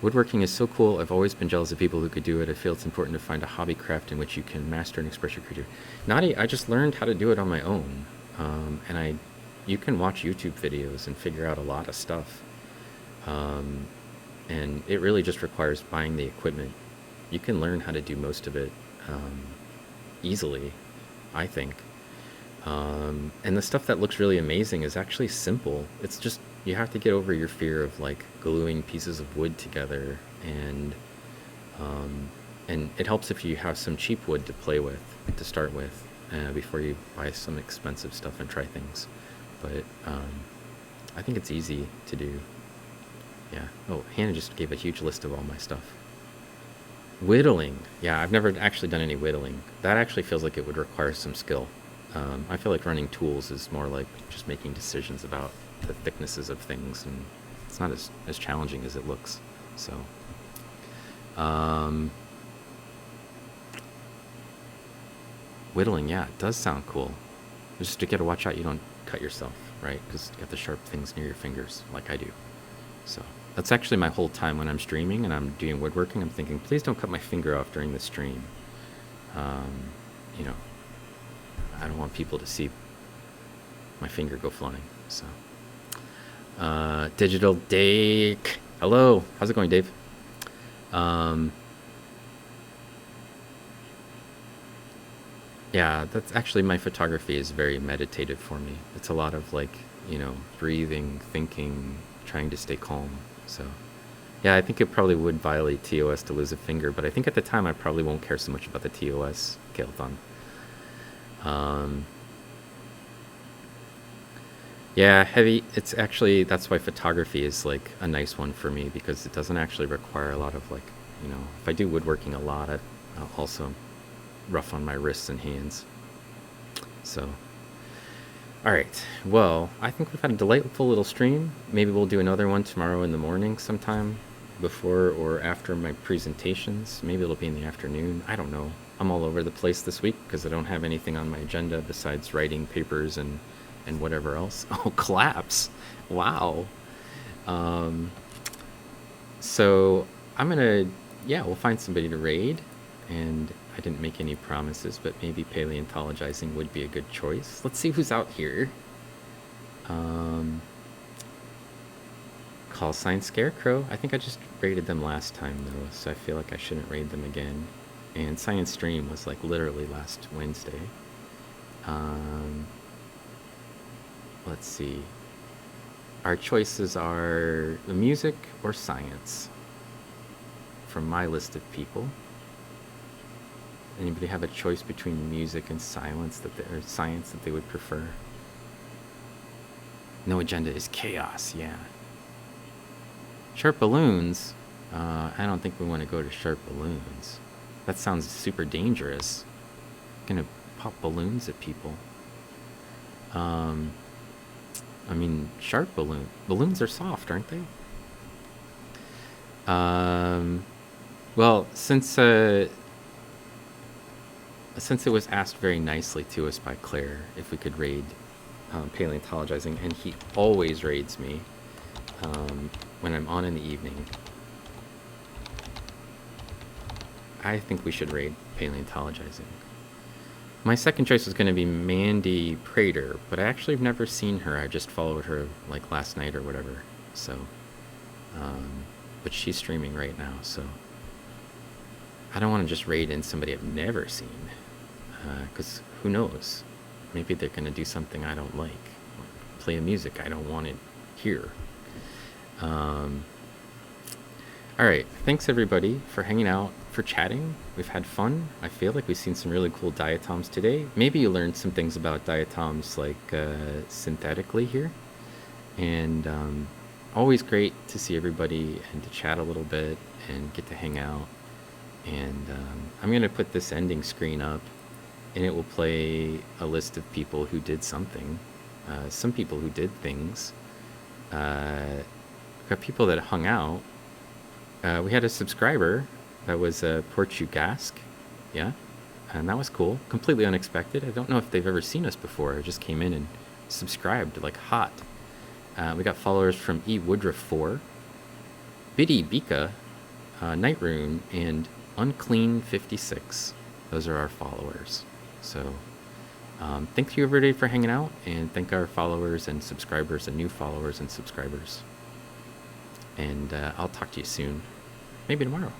[SPEAKER 2] woodworking is so cool. I've always been jealous of people who could do it. I feel it's important to find a hobby craft in which you can master and express your creativity. I just learned how to do it on my own. And you can watch YouTube videos and figure out a lot of stuff. And it really just requires buying the equipment. You can learn how to do most of it easily, I think. And the stuff that looks really amazing is actually simple. It's just, you have to get over your fear of like gluing pieces of wood together, and it helps if you have some cheap wood to play with, to start with, before you buy some expensive stuff and try things. But I think it's easy to do. Yeah. Oh, Hannah just gave a huge list of all my stuff. Whittling. Yeah, I've never actually done any whittling. That actually feels like it would require some skill. I feel like running tools is more like just making decisions about the thicknesses of things, and it's not as challenging as it looks. So, whittling, yeah, it does sound cool. Just you gotta watch out you don't cut yourself, right? Because you got the sharp things near your fingers, like I do. So that's actually my whole time when I'm streaming and I'm doing woodworking. I'm thinking, please don't cut my finger off during the stream. You know, I don't want people to see my finger go flying. So, Digital Dave, hello, how's it going, Dave? Yeah, that's actually, my photography is very meditative for me. It's a lot of like, breathing, thinking, trying to stay calm. So, Yeah, I think it probably would violate TOS to lose a finger, but I think at the time I probably won't care so much about the TOS, Kelton. Yeah, heavy. It's actually, that's why photography is like a nice one for me, because it doesn't actually require a lot of like, if I do woodworking a lot, I'll also rough on my wrists and hands. So, all right. Well, I think we've had a delightful little stream. Maybe we'll do another one tomorrow in the morning sometime, before or after my presentations. Maybe it'll be in the afternoon. I don't know. I'm all over the place this week because I don't have anything on my agenda besides writing papers and whatever else. Oh, collapse. Wow. So I'm gonna, yeah, we'll find somebody to raid, and I didn't make any promises, but maybe paleontologizing would be a good choice. Let's see who's out here. Call sign Scarecrow. I think I just raided them last time though, so I feel like I shouldn't raid them again. And Science Stream was like literally last Wednesday. Let's see. Our choices are the music or science from my list of people. Anybody have a choice between music and silence or science that they would prefer? No agenda is chaos, yeah. Sharp balloons? I don't think we want to go to sharp balloons. That sounds super dangerous. Gonna pop balloons at people. I mean, sharp balloons are soft, aren't they? Well, since it was asked very nicely to us by Claire if we could raid paleontologizing, and he always raids me when I'm on in the evening, I think we should raid paleontologizing. My second choice was going to be Mandy Prater, but I actually have never seen her. I just followed her like last night or whatever. So, but she's streaming right now, so I don't want to just raid in somebody I've never seen, because who knows? Maybe they're going to do something I don't like, play a music I don't want to hear. All right, thanks everybody for hanging out, for chatting. We've had fun. I feel like we've seen some really cool diatoms today. Maybe you learned some things about diatoms like synthetically here. And always great to see everybody and to chat a little bit and get to hang out. And I'm going to put this ending screen up, and it will play a list of people who did something. Some people who did things. We got people that hung out. We had a subscriber that was Portugasque, yeah, and that was cool. Completely unexpected. I don't know if they've ever seen us before. I just came in and subscribed like hot. We got followers from E. Woodruff 4, Biddy Bika, Nightrune, and Unclean 56. Those are our followers. So thank you everybody for hanging out, and thank our followers and subscribers and new followers and subscribers. And I'll talk to you soon. Maybe tomorrow.